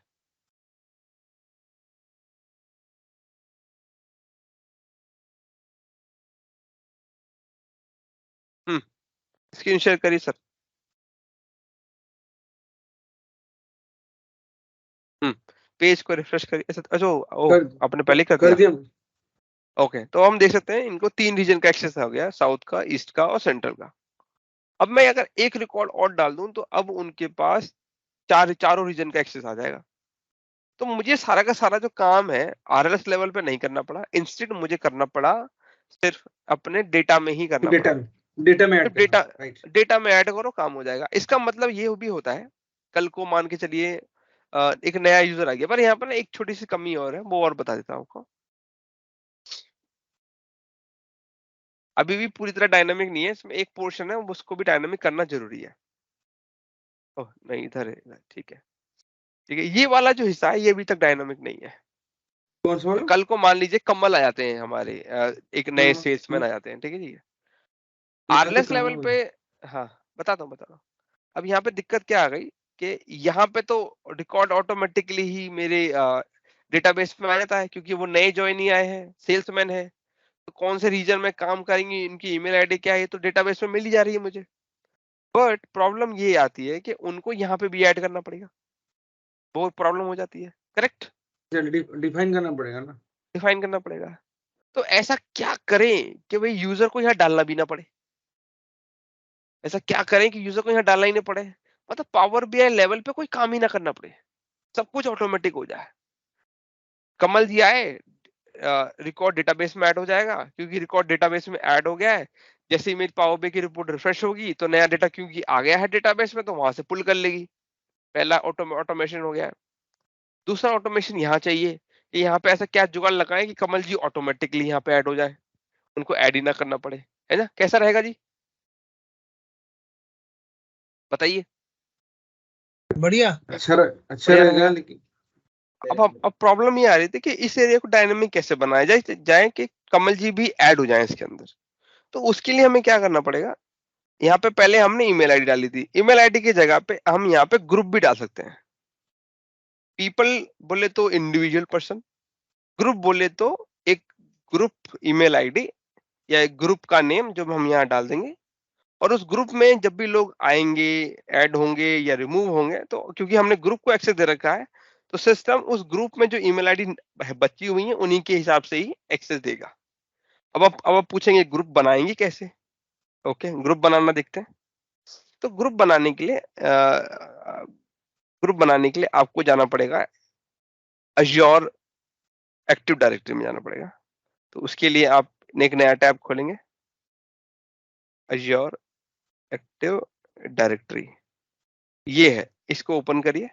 Speaker 1: स्क्रीन शेयर करिए सर। पेज को रिफ्रेश करिए। अच्छा, ओ
Speaker 2: कर
Speaker 1: आपने पहले कर
Speaker 2: कर
Speaker 1: दिया,
Speaker 2: दिया।
Speaker 1: ओके। तो हम देख सकते हैं इनको 3 रीजन का एक्सेस हो गया, साउथ का, ईस्ट का और सेंट्रल का। अब मैं अगर एक रिकॉर्ड और डाल दूं तो अब उनके पास चारों रीजन का एक्सेस आ जाएगा। तो मुझे सारा का सारा जो काम है आरएलएस लेवल पे नहीं करना पड़ा, इंस्टेड मुझे करना पड़ा सिर्फ अपने डेटा में ही करना
Speaker 2: डेटा
Speaker 1: पड़ा।
Speaker 2: में, डेटा में ऐड
Speaker 1: सिर्फ
Speaker 2: करना,
Speaker 1: डेटा
Speaker 2: राइट।
Speaker 1: डेटा में ऐड करो, काम हो जाएगा। इसका मतलब ये भी होता है, कल को मान के चलिए एक नया यूजर आ गया, पर यहाँ पर ना एक छोटी सी कमी और है, वो और बता देता हूँ आपको। अभी भी पूरी तरह डायनामिक नहीं है, इसमें एक पोर्शन है उसको भी डायनामिक करना जरूरी है। ओह नहीं, इधर है, इधर, ठीक है ठीक है। ये वाला जो हिस्सा है ये अभी तक डायनामिक नहीं है।
Speaker 2: कौन सा वाला?
Speaker 1: कल को मान लीजिए कमल आ जाते हैं हमारे, एक नए
Speaker 2: हाँ,
Speaker 1: सेल्समैन आ जाते हैं, ठीक है जी।
Speaker 2: देखा तो
Speaker 1: आरएलएस
Speaker 2: कहाँ
Speaker 1: लेवल पे, हाँ बताता हूँ। अब यहाँ पे दिक्कत क्या आ गई कि यहाँ पे तो रिकॉर्ड ऑटोमेटिकली ही मेरे डेटाबेस में आ जाता है, क्योंकि वो नए ज्वाइन ही आए हैं, सेल्समैन है, तो कौन से रीजन में काम करेंगे, इनकी ईमेल आईडी क्या है, तो डेटाबेस में मिल ही जा रही है मुझे। बट प्रॉब्लम ये आती है कि उनको यहाँ पे भी ऐड करना पड़ेगा, वो प्रॉब्लम हो जाती है। करेक्ट,
Speaker 2: डिफाइन करना पड़ेगा ना।
Speaker 1: डिफाइन करना पड़ेगा। तो ऐसा क्या करें कि भाई यूजर को यहाँ डालना भी ना पड़े, ऐसा क्या करें कि यूजर को यहाँ डालना ही ना पड़े, मतलब पावर बीआई लेवल पे कोई काम ही ना करना पड़े, सब कुछ ऑटोमेटिक हो जाए। कमल जी आए, रिकॉर्ड डेटाबेस में ऐड हो जाएगा, क्योंकि रिकॉर्ड डेटाबेस में ऐड हो गया है, जैसे ही मेरी पावर बी की रिपोर्ट रिफ्रेश होगी तो नया डेटा क्योंकि आ गया है डेटाबेस में, तो वहां से पुल कर लेगी। पहला ऑटोमेशन हो गया है। दूसरा ऑटोमेशन यहाँ चाहिए कि यहाँ पे ऐसा क्या जुगाड़ लगाएं कि कमल जी ऑटोमेटिकली यहाँ पे ऐड हो जाए, उनको ऐड ही ना करना पड़े, है ना? कैसा रहेगा जी, बताइए।
Speaker 4: बढ़िया।
Speaker 2: अच्छा
Speaker 1: बढ़िया
Speaker 2: रहेगा,
Speaker 1: रहेगा।
Speaker 2: लेकिन
Speaker 1: अब प्रॉब्लम ये आ रही थी कि इस एरिया को डायनेमिक कैसे बनाया जाए कि कमल जी भी ऐड हो जाए इसके अंदर। तो उसके लिए हमें क्या करना पड़ेगा, यहाँ पे पहले हमने ईमेल आईडी डाली थी, ईमेल आईडी की जगह पे हम यहाँ पे ग्रुप भी डाल सकते हैं। पीपल बोले तो इंडिविजुअल पर्सन, ग्रुप बोले तो एक ग्रुप ईमेल आईडी या एक ग्रुप का नेम जो हम यहाँ डाल देंगे। और उस ग्रुप में जब भी लोग आएंगे, ऐड होंगे या रिमूव होंगे, तो क्योंकि हमने ग्रुप को एक्सेस दे रखा है, तो सिस्टम उस ग्रुप में जो ईमेल आईडी बची हुई है उन्हीं के हिसाब से ही एक्सेस देगा। अब आप पूछेंगे ग्रुप बनाएंगे कैसे? ओके, ग्रुप बनाना देखते हैं। तो ग्रुप बनाने के लिए आपको जाना पड़ेगा अज्योर एक्टिव डायरेक्टरी में जाना पड़ेगा। तो उसके लिए आप एक नया टैब खोलेंगे, अज्योर एक्टिव डायरेक्टरी, ये है, इसको ओपन करिए।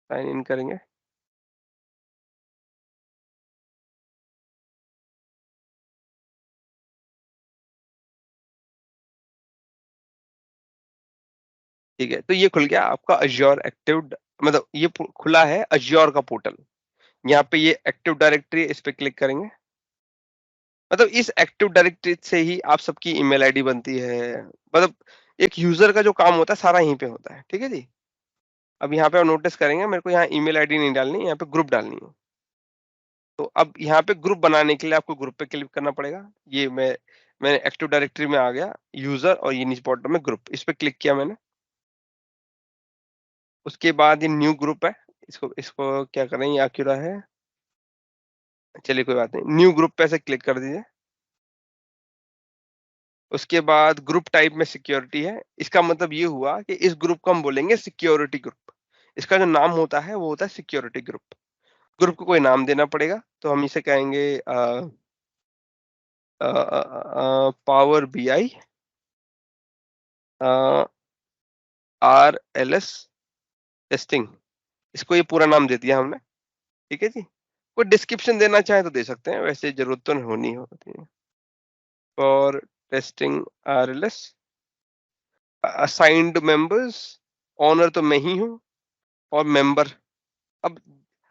Speaker 1: साइन इन करेंगे। ठीक है, तो ये खुल गया आपका अज्योर एक्टिव, मतलब ये खुला है अज्योर का पोर्टल। यहाँ पे ये एक्टिव डायरेक्टरी, इस पे क्लिक करेंगे। मतलब इस एक्टिव डायरेक्टरी से ही आप सबकी ईमेल आईडी बनती है, मतलब एक यूजर का जो काम होता है सारा यहीं पे होता है, ठीक है जी। अब यहाँ पे आप नोटिस करेंगे मेरे को यहाँ ईमेल आईडी नहीं डालनी, यहाँ पे ग्रुप डालनी है। तो अब यहाँ पे ग्रुप बनाने के लिए आपको ग्रुप पे क्लिक करना पड़ेगा। ये मैं एक्टिव डायरेक्टरी में आ गया, यूजर, और ये नीचे बॉटम में ग्रुप, इस पे क्लिक किया मैंने। उसके बाद ये न्यू ग्रुप है, इसको इसको क्या करें, ये एक्यूरा है, चलिए कोई बात नहीं, न्यू ग्रुप पे ऐसे क्लिक कर दीजिए। उसके बाद ग्रुप टाइप में सिक्योरिटी है, इसका मतलब ये हुआ कि इस ग्रुप को हम बोलेंगे सिक्योरिटी ग्रुप। इसका जो नाम होता है वो होता है सिक्योरिटी ग्रुप। ग्रुप को कोई नाम देना पड़ेगा, तो हम इसे कहेंगे पावर बीआई RLS टेस्टिंग, इसको ये पूरा नाम दे दिया हमने, ठीक है जी। कोई डिस्क्रिप्शन देना चाहे तो दे सकते हैं, वैसे जरूरत तो होनी होती है। For testing RLS, assigned members, owner तो मैं ही हूँ, और मेंबर, अब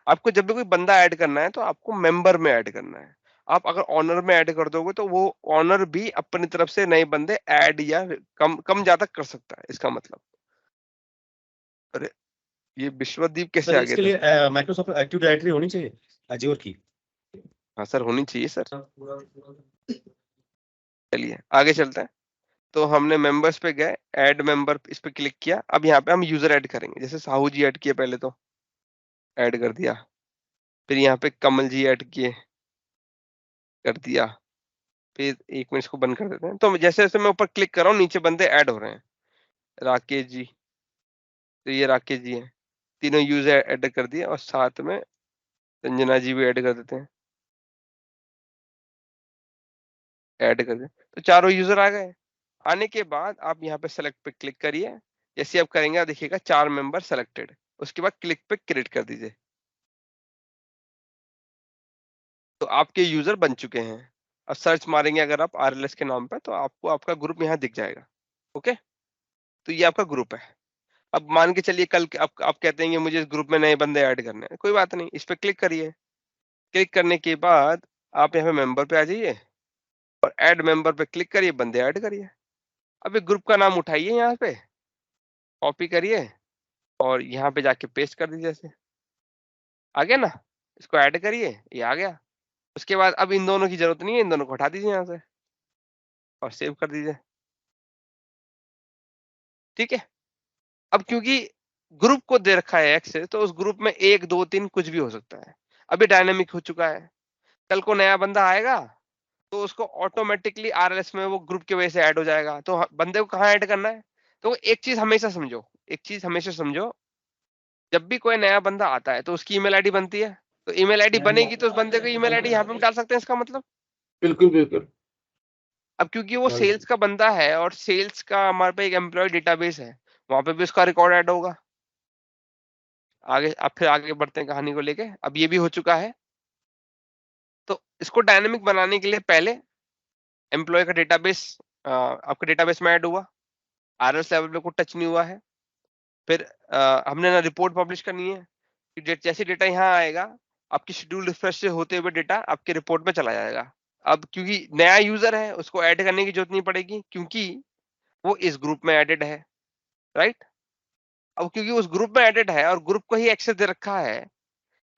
Speaker 1: आपको जब भी कोई बंदा ऐड करना है तो आपको मेंबर में ऐड करना है। आप अगर ऑनर में ऐड कर दोगे तो वो ऑनर भी अपनी तरफ से नए बंदे ऐड या कम कम ज्यादा कर सकता है, इसका मतलब। अरे ये विश्वदीप कैसे
Speaker 3: सर
Speaker 1: आ गए
Speaker 3: इसके
Speaker 1: थे?
Speaker 3: लिए माइक्रोसॉफ्ट एक्टिव डायरेक्टरी होनी चाहिए अज्योर की।
Speaker 1: हाँ सर, होनी चाहिए सर। चलिए आगे चलते हैं। तो हमने मेंबर्स पे गए, ऐड मेंबर इस पे क्लिक किया। अब यहाँ पे हम यूजर ऐड करेंगे, जैसे साहू जी ऐड किए पहले, तो ऐड कर दिया। फिर यहाँ पे कमल जी ऐड किए, कर दिया। फिर एक मिनट इसको बंद कर देते हैं। तो जैसे जैसे मैं ऊपर क्लिक कर रहा हूँ नीचे बंदे ऐड हो रहे हैं। राकेश जी, तो ये राकेश जी हैं, तीनों यूजर ऐड कर दिए, और साथ में संजना जी भी ऐड कर देते हैं। ऐड कर दिया, तो चारों यूजर आ गए। आने के बाद आप यहाँ पे सेलेक्ट पे क्लिक करिए, जैसे आप करेंगे आप देखिएगा 4 मेंबर सेलेक्टेड, उसके बाद क्लिक पे क्रिएट कर दीजिए, तो आपके यूजर बन चुके हैं। अब सर्च मारेंगे अगर आप RLS के नाम पे तो आपको आपका ग्रुप यहाँ दिख जाएगा। ओके, तो ये आपका ग्रुप है। अब मान के चलिए कल आप कहते हैं कि मुझे इस ग्रुप में नए बंदे ऐड करने हैं, कोई बात नहीं, इस पे क्लिक करिए। क्लिक करने के बाद आप यहाँ पे मेंबर पे आ जाइए और ऐड मेंबर पे क्लिक करिए, बंदे ऐड करिए। अब एक ग्रुप का नाम उठाइए, यहाँ पे कॉपी करिए और यहाँ पे जाके पेस्ट कर दीजिए, जैसे आ गया ना, इसको ऐड करिए, ये आ गया। उसके बाद अब इन दोनों की जरूरत नहीं है, इन दोनों को हटा दीजिए यहाँ से और सेव कर दीजिए। ठीक है, अब क्योंकि ग्रुप को दे रखा है एक्सेस, तो उस ग्रुप में 1 2 3 कुछ भी हो सकता है। अभी डायनेमिक हो चुका है, कल को नया बंदा आएगा तो उसको ऑटोमेटिकली RLS में वो ग्रुप की वजह से ऐड हो जाएगा। तो बंदे को कहाँ ऐड करना है, तो एक चीज हमेशा समझो, एक चीज हमेशा समझो, जब भी कोई नया बंदा आता है तो उसकी ईमेल आईडी बनती है, तो ईमेल आईडी बनेगी तो उस बंदे को ईमेल आईडी यहाँ पे हम डाल सकते हैं, इसका मतलब।
Speaker 2: बिल्कुल बिल्कुल।
Speaker 1: अब क्योंकि वो सेल्स का बंदा है और सेल्स का हमारे पे एक एम्प्लॉय डेटाबेस है, वहां पे भी उसका रिकॉर्ड ऐड होगा। आगे अब फिर आगे बढ़ते हैं कहानी को लेके। अब ये भी हो चुका है, तो इसको डायनेमिक बनाने के लिए पहले एम्प्लॉय का डेटाबेस आपके डेटाबेस में ऐड हुआ, RLS लेवल पे कोई टच नहीं हुआ है। फिर हमने ना रिपोर्ट पब्लिश करनी है कि जैसे डेटा यहाँ आएगा, आपकी शेड्यूल रिफ्रेश से होते हुए डेटा आपके रिपोर्ट में चला जाएगा। अब क्योंकि नया यूजर है, उसको ऐड करने की जरूरत नहीं पड़ेगी क्योंकि वो इस ग्रुप में एडेड है, राइट। अब क्योंकि उस ग्रुप में एडेड है और ग्रुप को ही एक्सेस दे रखा है,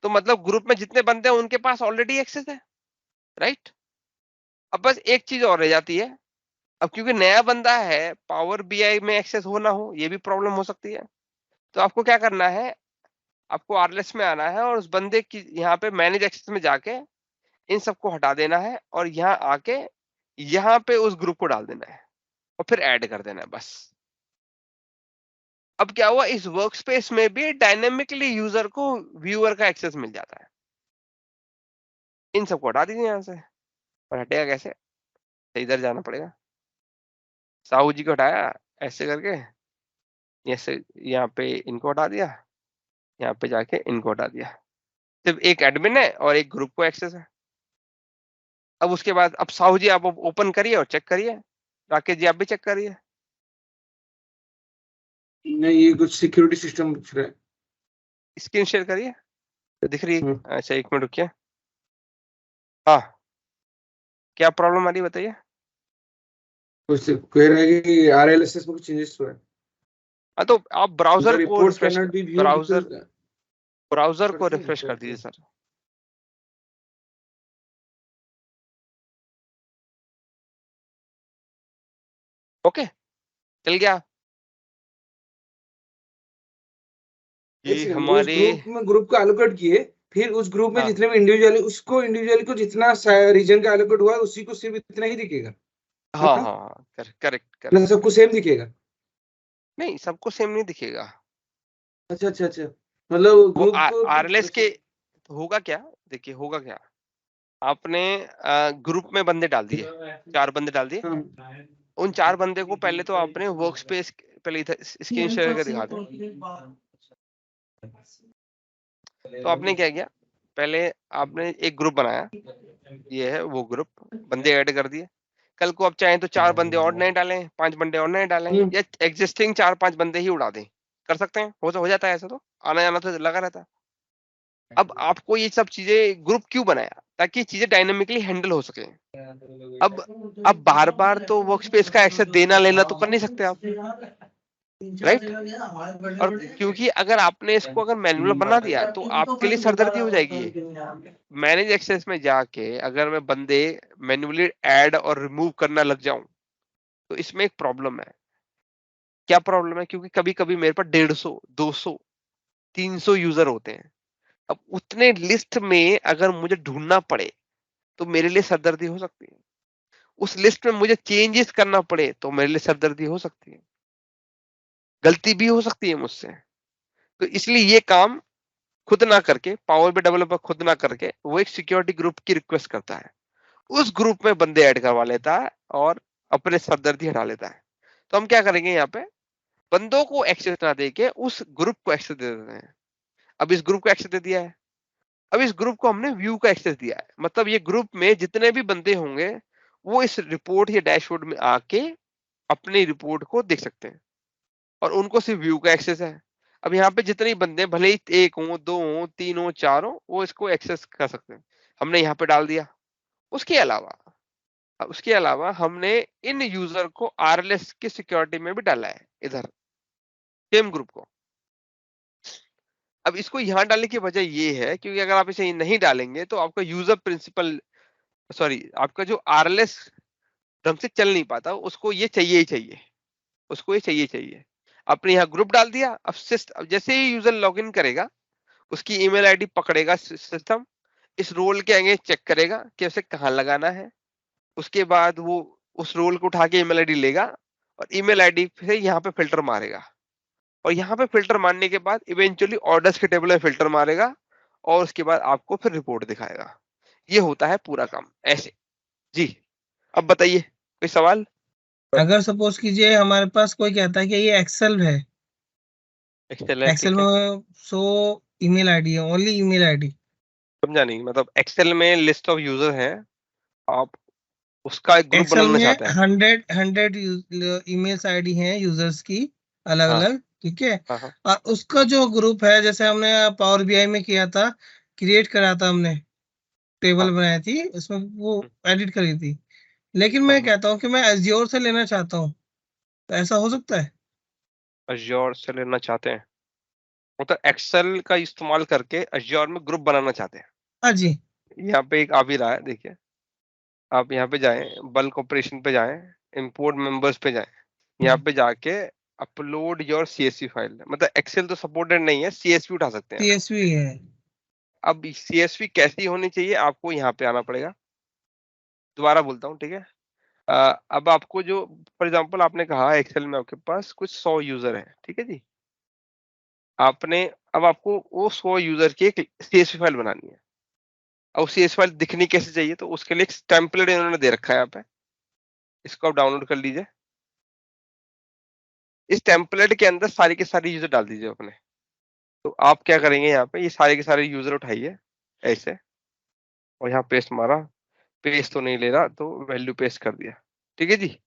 Speaker 1: तो मतलब ग्रुप में जितने बंदे हैं उनके पास ऑलरेडी एक्सेस है, राइट। अब बस एक चीज और रह जाती है, अब क्योंकि नया बंदा है, पावर BI में एक्सेस हो ना हो ये भी प्रॉब्लम हो सकती है। तो आपको क्या करना है, आपको RLS में आना है और उस बंदे की यहाँ पे मैनेज एक्सेस में जाके इन सबको हटा देना है और यहाँ आके यहाँ पे उस ग्रुप को डाल देना है और फिर ऐड कर देना है, बस। अब क्या हुआ, इस वर्कस्पेस में भी डायनेमिकली यूजर को व्यूअर का एक्सेस मिल जाता है। इन सबको हटा दीजिए यहाँ से, और हटेगा कैसे, इधर जाना पड़ेगा। साहू जी को हटाया ऐसे करके, ऐसे यहाँ पे इनको हटा दिया, यहाँ पे जाके इनको हटा दिया। सिर्फ एक एडमिन है और एक ग्रुप को एक्सेस है। अब उसके बाद अब साहू जी आप ओपन करिए और चेक करिए, राकेश जी आप भी चेक करिए।
Speaker 2: नहीं, ये कुछ सिक्योरिटी सिस्टम दिख रहा है।
Speaker 1: स्क्रीन शेयर करिए, तो दिख रही है।
Speaker 2: हम्म।
Speaker 1: अच्छा 1 मिनट रुकिए। हाँ, क्या प्रॉब्लम आ रही है बताइए।
Speaker 2: कुछ कह रहा है कि RLS में कुछ चेंजेस हुआ है।
Speaker 1: हाँ, तो आप ब्राउजर को
Speaker 2: reports
Speaker 1: refresh
Speaker 2: can not be viewed
Speaker 1: browser को रिफ्रेश कर दीजिए सर। ओके, चल गया ये हमारे।
Speaker 2: ग्रुप में ग्रुप को एलोकेट किए, फिर उस ग्रुप में
Speaker 1: हाँ।
Speaker 2: जितने भी इंडिविजुअली को जितना रीजन का एलोकेट हुआ उसी को सिर्फ इतना ही दिखेगा।
Speaker 1: हाँ हाँ हाँ, करेक्ट।
Speaker 2: ना सबको सेम दिखेगा?
Speaker 1: नहीं, सबको सेम नहीं दिखेगा।
Speaker 2: अच्छा अच्छा अच्छा, मतलब
Speaker 1: वो
Speaker 2: ग्रुप को
Speaker 1: RLS के होगा क्या, देखिए होगा क्या, आपने ग्रुप में बंदे डाल दिए, 4 बंदे डाल दिए।
Speaker 2: हाँ।
Speaker 1: उन 4 बंदे को पहले तो आपने वर्क स्पेस पहले स्क्रीन शेयर करके दिखा दें। तो आपने क्या किया, पहले आपने एक ग्रुप बनाया, ये है वो ग्रुप, बंदे ऐड कर दिए। कल को आप चाहें तो 4 बंदे और नए डालें, 5 बंदे और नए डालें, या एग्जिस्टिंग 4-5 बंदे ही उड़ा दें, कर सकते हैं। हो जाता है ऐसा, तो आना जाना तो लगा रहता है। अब आपको ये सब चीजें ग्रुप क्यों बनाया, ताकि चीजें डायनेमिकली हैंडल हो सके। अब बार बार तो वर्क स्पेस का एक्सेस देना लेना तो कर नहीं सकते आप, राइट। और क्योंकि अगर आपने इसको अगर मैनुअल बना दिया तो आपके लिए सरदर्दी हो जाएगी। मैनेज एक्सेस में जाके अगर मैं बंदे मैन्युअली ऐड और रिमूव करना लग जाऊं तो इसमें एक प्रॉब्लम है। क्या प्रॉब्लम है, क्योंकि कभी कभी मेरे पास 150, 200, 300 यूजर होते हैं। अब उतने लिस्ट में अगर मुझे ढूंढना पड़े तो मेरे लिए सरदर्दी हो सकती है। उस लिस्ट में मुझे चेंजेस करना पड़े तो मेरे लिए सरदर्दी हो सकती है, गलती भी हो सकती है मुझसे। तो इसलिए ये काम खुद ना करके, पावर BI डेवलपर खुद ना करके, वो एक सिक्योरिटी ग्रुप की रिक्वेस्ट करता है। उस ग्रुप में बंदे ऐड करवा लेता है और अपने सरदर्दी हटा लेता है। तो हम क्या करेंगे, यहाँ पे बंदों को एक्सेस ना देके उस ग्रुप को एक्सेस दे देते हैं। अब इस ग्रुप को एक्सेस दे दिया है, अब इस ग्रुप को हमने व्यू का एक्सेस दिया है, मतलब ये ग्रुप में जितने भी बंदे होंगे वो इस रिपोर्ट या डैशबोर्ड में आके अपनी रिपोर्ट को देख सकते हैं और उनको सिर्फ व्यू का एक्सेस है। अब यहाँ पे जितने बंदे भले ही 1 हो, 2 हो, 3 हो, 4 हो, वो इसको एक्सेस कर सकते हैं। हमने यहाँ पे डाल दिया। उसके अलावा हमने इन यूजर को आरएलएस की सिक्योरिटी में भी डाला है, इधर सेम ग्रुप को। अब इसको यहाँ डालने की वजह ये है क्योंकि अगर आप इसे नहीं डालेंगे तो आपका यूजर प्रिंसिपल आपका जो आरएलएस ढंग से चल नहीं पाता, उसको ये चाहिए ही चाहिए, उसको ये चाहिए चाहिए। आपने यहाँ ग्रुप डाल दिया, अब जैसे ही यूजर लॉगिन करेगा उसकी ईमेल आईडी पकड़ेगा सिस्टम, इस रोल के आगे चेक करेगा कि उसे कहाँ लगाना है। उसके बाद वो उस रोल को उठा के ईमेल आईडी लेगा और ईमेल आईडी से यहाँ पे फिल्टर मारेगा और यहाँ पे फिल्टर मारने के बाद इवेंचुअली ऑर्डर्स के टेबल में फिल्टर मारेगा और उसके बाद आपको फिर रिपोर्ट दिखाएगा। ये होता है पूरा काम ऐसे। जी, अब बताइए कोई सवाल?
Speaker 4: अगर सपोज कीजिए हमारे पास कोई कहता है कि ये एक्सेल है,
Speaker 1: एक्सेल है,
Speaker 4: एक्सेल
Speaker 1: ठीक है,
Speaker 4: में सो ईमेल आईडी है, ओनली ईमेल आईडी।
Speaker 1: समझा नहीं, मतलब एक्सेल में लिस्ट ऑफ यूजर है, आप उसका एक ग्रुप
Speaker 4: एक्सेल
Speaker 1: बनाना
Speaker 4: में
Speaker 1: चाहते हैं।
Speaker 4: 100 ईमेल्स आईडी हैं यूजर्स की, अलग
Speaker 1: हाँ
Speaker 4: अलग, ठीक है।
Speaker 1: हाँ हाँ
Speaker 4: और उसका जो ग्रुप है, जैसे हमने पावर बीआई में किया था, क्रिएट करा था हमने, टेबल
Speaker 1: हाँ
Speaker 4: बनाई थी, उसमें वो
Speaker 1: हम्म,
Speaker 4: एडिट करी थी। लेकिन मैं
Speaker 1: हाँ
Speaker 4: कहता हूँ कि मैं एज्योर से लेना चाहता हूँ, तो ऐसा हो सकता है?
Speaker 1: अज्योर से लेना चाहते हैं, मतलब एक्सेल का इस्तेमाल करके अज्योर में ग्रुप बनाना चाहते हैं।
Speaker 4: हाँ जी।
Speaker 1: यहाँ पे एक आ भी रहा है, देखिए आप यहाँ पे जाएं, बल्क ऑपरेशन पे जाएं, इंपोर्ट मेंबर्स पे जाएं, यहाँ पे जाके अपलोड योर सीएसवी फाइल, मतलब एक्सेल तो सपोर्टेड नहीं है, सीएसवी उठा सकते हैं आप।
Speaker 4: सीएसवी है।
Speaker 1: अब सीएसवी कैसी होनी चाहिए, आपको यहाँ पे आना पड़ेगा। दोबारा बोलता हूँ, ठीक है। अब आपको जो फॉर एग्जांपल आपने कहा एक्सेल में आपके पास कुछ 100 यूजर हैं, ठीक है जी। आपने अब आपको वो 100 यूजर की एक सीएसवी फाइल बनानी है। अब सीएसवी फाइल दिखनी कैसे चाहिए, तो उसके लिए एक टेम्पलेट इन्होंने दे रखा है यहाँ पे, इसको आप डाउनलोड कर लीजिए। इस टेम्पलेट के अंदर सारी के सारी यूजर डाल दीजिए अपने। तो आप क्या करेंगे, यहाँ पे ये सारे के सारे यूजर उठाइए ऐसे और यहाँ पेस्ट मारा, पेस्ट तो नहीं ले रहा तो वैल्यू पेस्ट कर दिया, ठीक है जी।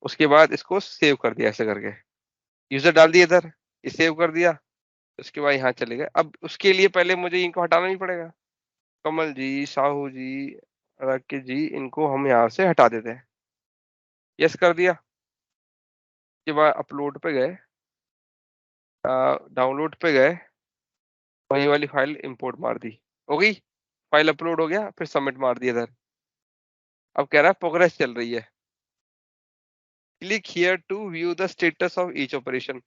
Speaker 1: उसके बाद इसको सेव कर दिया ऐसे करके, यूजर डाल दिया इधर, ये सेव कर दिया। उसके बाद यहाँ चले गए। अब उसके लिए पहले मुझे इनको हटाना नहीं पड़ेगा, कमल जी, साहू जी, राकेश जी, इनको हम यहाँ से हटा देते हैं। यस कर दिया। उसके बाद अपलोड पे गए, डाउनलोड पे गए, वही वाली फाइल इंपोर्ट मार दी, हो गई फाइल अपलोड हो गया, फिर सबमिट मार दिया इधर। अब कह रहा है प्रोग्रेस चल रही है, click here to view the status of each operation.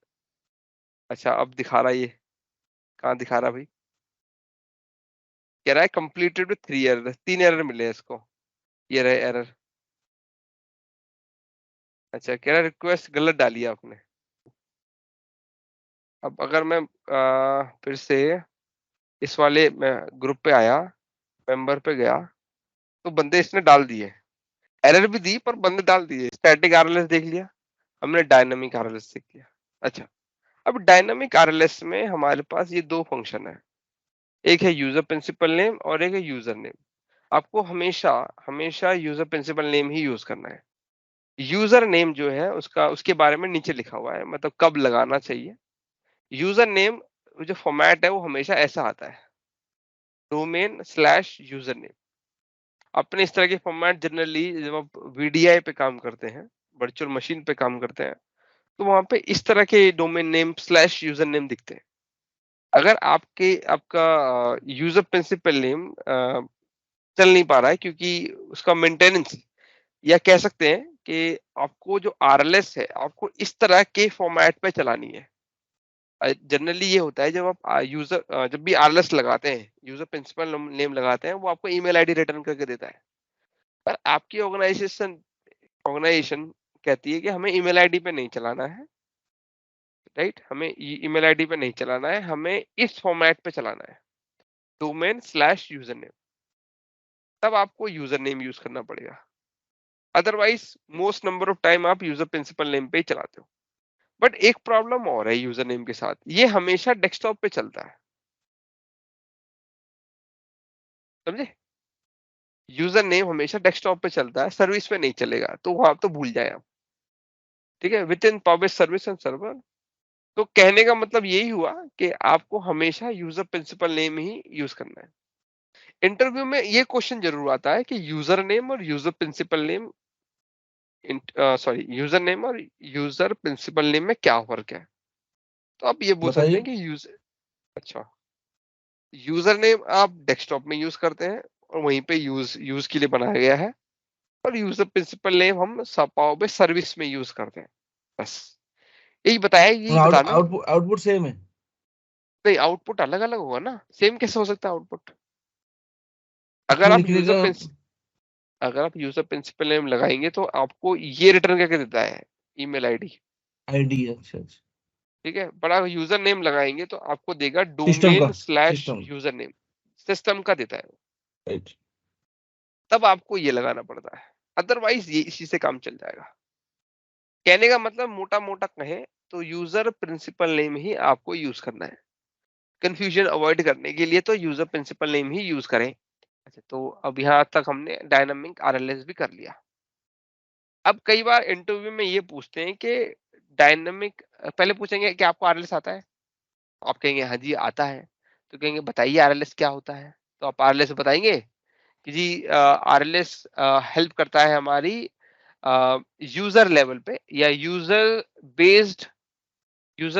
Speaker 1: अच्छा, अब दिखा रहा है, ये कहाँ दिखा रहा है भाई, कह रहा है कंप्लीटेड विद 3 एरर, 3 एरर मिले हैं इसको, ये रहे एरर। अच्छा, कह रहा है रिक्वेस्ट गलत डाली है आपने। अब अगर मैं फिर से इस वाले मैं ग्रुप पे आया, मेंबर पे गया, तो बंदे इसने डाल दिए, एरर भी दी पर बंदे डाल दिए। स्टैटिक आरएलएस देख लिया हमने, डायनामिक आरएलएस देख लिया। अच्छा, अब डायनामिक आरएलएस में हमारे पास ये 2 फंक्शन है, एक है यूजर प्रिंसिपल नेम और एक है यूजर नेम। आपको हमेशा हमेशा यूजर प्रिंसिपल नेम ही यूज करना है। यूजर नेम जो है उसके बारे में नीचे लिखा हुआ है, मतलब कब लगाना चाहिए। यूजर नेम जो फॉर्मेट है वो हमेशा ऐसा आता है, डोमेन/यूजर नेम। अपने इस तरह के फॉर्मेट जनरली जब आप वीडीआई पे काम करते हैं, वर्चुअल मशीन पे काम करते हैं, तो वहां पे इस तरह के डोमेन नेम/यूजर नेम दिखते हैं। अगर आपका यूजर प्रिंसिपल नेम चल नहीं पा रहा है क्योंकि उसका मेंटेनेंस, या कह सकते हैं कि आपको जो आरएलएस है आपको इस तरह के फॉर्मेट पे चलानी है। जनरली ये होता है जब आप जब भी आरएलएस लगाते हैं, यूजर प्रिंसिपल नेम लगाते हैं, वो आपको ईमेल आईडी रिटर्न करके देता है। पर आपकी ऑर्गेनाइजेशन कहती है कि हमें ईमेल आईडी पे नहीं चलाना है, राइट, हमें ईमेल आईडी पे नहीं चलाना है, हमें इस फॉर्मेट पे चलाना है, डोमेन/यूजर नेम। तब आपको यूजर नेम यूज करना पड़ेगा। Otherwise most number of time आप यूजर प्रिंसिपल नेम पे ही चलाते हो। बट एक प्रॉब्लम और है यूजर नेम के साथ, ये हमेशा डेस्कटॉप पे चलता है, समझे? यूजर नेम हमेशा डेस्कटॉप पे चलता है, सर्विस पे नहीं चलेगा, तो वहां तो भूल जाए आप। ठीक है, with in power service and server. तो कहने का मतलब यही हुआ कि आपको हमेशा यूजर प्रिंसिपल नेम ही यूज करना है। इंटरव्यू में ये क्वेश्चन जरूर आता है कि यूजर नेम और user principal name, sorry user name और यूजर प्रिंसिपल नेम में क्या फर्क है? तो आप ये बोल सकते
Speaker 5: बताइए।
Speaker 1: हैं कि अच्छा, यूजर नेम आप डेस्कटॉप में यूज करते हैं और वहीं पे यूज के लिए बनाया गया है, और यूजर प्रिंसिपल नेम हम पावर पे सर्विस में यूज करते हैं, बस यही बताया, यही बताना है।
Speaker 5: आउटपुट आउटपुट सेम है।
Speaker 1: नहीं, आउटपुट अलग अलग होगा ना, सेम कैसे हो सकता है आउटपुट? अगर
Speaker 5: क्यों
Speaker 1: आप
Speaker 5: लिख देगा?
Speaker 1: अगर आप यूजर प्रिंसिपल नेम लगाएंगे तो आपको ये रिटर्न करके देता है, ईमेल आईडी।
Speaker 5: आईडी, अच्छा अच्छा।
Speaker 1: ठीक है, पर आप यूजर नेम लगाएंगे तो आपको देगा
Speaker 5: सिस्टम
Speaker 1: डोमेन
Speaker 5: का,
Speaker 1: slash
Speaker 5: system,
Speaker 1: user name, system का देता है,
Speaker 5: राइट।
Speaker 1: तब आपको ये लगाना पड़ता है। अदरवाइज ये इसी से काम चल जाएगा। कहने का मतलब मोटा मोटा कहें तो यूजर प्रिंसिपल नेम ही आपको यूज करना है। कंफ्यूजन अवॉइड करने के लिए तो यूजर प्रिंसिपल नेम ही यूज करें। अच्छा, तो अब यहाँ तक हमने डायनामिक आरएलएस भी कर लिया। अब कई बार इंटरव्यू में ये पूछते हैं कि डायनामिक, पहले पूछेंगे कि आपको आरएलएस आता है, आप कहेंगे हाँ जी आता है, तो कहेंगे बताइए आरएलएस क्या होता है, तो आप आरएलएस बताएंगे कि जी आरएलएस हेल्प करता है हमारी यूजर लेवल पे या यूजर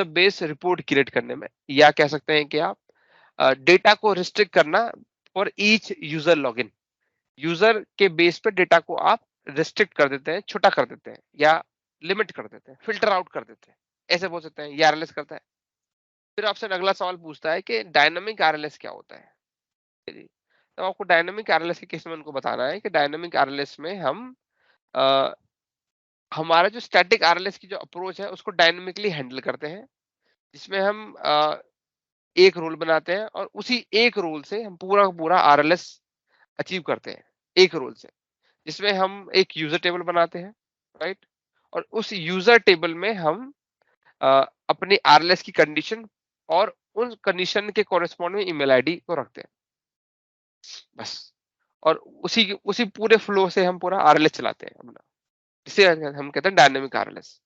Speaker 1: बेस्ड रिपोर्ट क्रिएट करने में, या कह सकते हैं कि आप डेटा को रिस्ट्रिक्ट करना for each user login. User के बेस पे डेटा को आप रिस्ट्रिक्ट कर देते हैं, छोटा कर देते हैं, या लिमिट कर देते हैं, फिल्टर आउट कर देते हैं, ऐसे बोल सकते हैं, ये आरएलएस करता है। फिर आपसे अगला सवाल पूछता है कि डायनामिक आरएलएस क्या होता है। तो आपको डायनामिक आरएलएस के केस में उनको बताना है कि डायनामिक आरएलएस में हम हमारा जो स्टैटिक आरएलएस की जो अप्रोच है उसको डायनामिकली हैंडल करते हैं, जिसमें हम एक रोल बनाते हैं और उसी एक रोल से हम पूरा का पूरा आरएलएस अचीव करते हैं, एक रोल से, जिसमें हम एक यूजर टेबल बनाते हैं, राइट, और उस यूजर टेबल में हम अपने आरएलएस की कंडीशन और उन कंडीशन के कॉरेस्पॉन्डिंग ईमेल आईडी को रखते हैं, बस। और उसी पूरे फ्लो से हम पूरा आरएलएस चलाते हैं अपना, जिसे हम कहते हैं डायनामिक आरएलएस।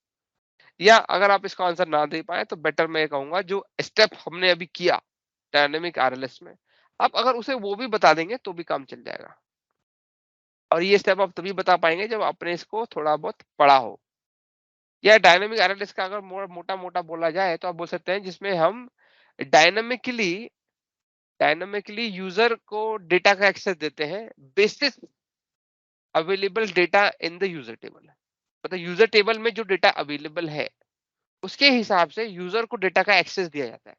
Speaker 1: या अगर आप इसका आंसर ना दे पाए तो बेटर मैं कहूंगा जो स्टेप हमने अभी किया डायनामिक आरएलएस में, आप अगर उसे वो भी बता देंगे तो भी काम चल जाएगा। और ये स्टेप आप तभी बता पाएंगे जब आपने इसको थोड़ा बहुत पढ़ा हो। या डायनामिक एनालिसिस का अगर मोटा मोटा बोला जाए तो आप बोल सकते हैं जिसमें हम डायनामिकली यूजर को डेटा का एक्सेस देते हैं basis available data in the user table. मतलब यूजर टेबल में जो डेटा अवेलेबल है उसके हिसाब से यूजर को डेटा का एक्सेस दिया जाता है,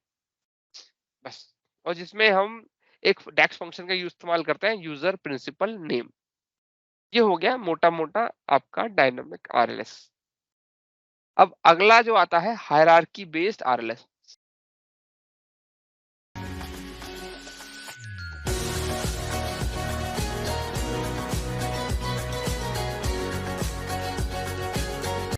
Speaker 1: बस। और जिसमें हम एक डेक्स फंक्शन का इस्तेमाल करते हैं, यूजर प्रिंसिपल नेम। ये हो गया मोटा मोटा आपका डायनामिक आरएलएस। अब अगला जो आता है हायरार्की बेस्ड आरएलएस।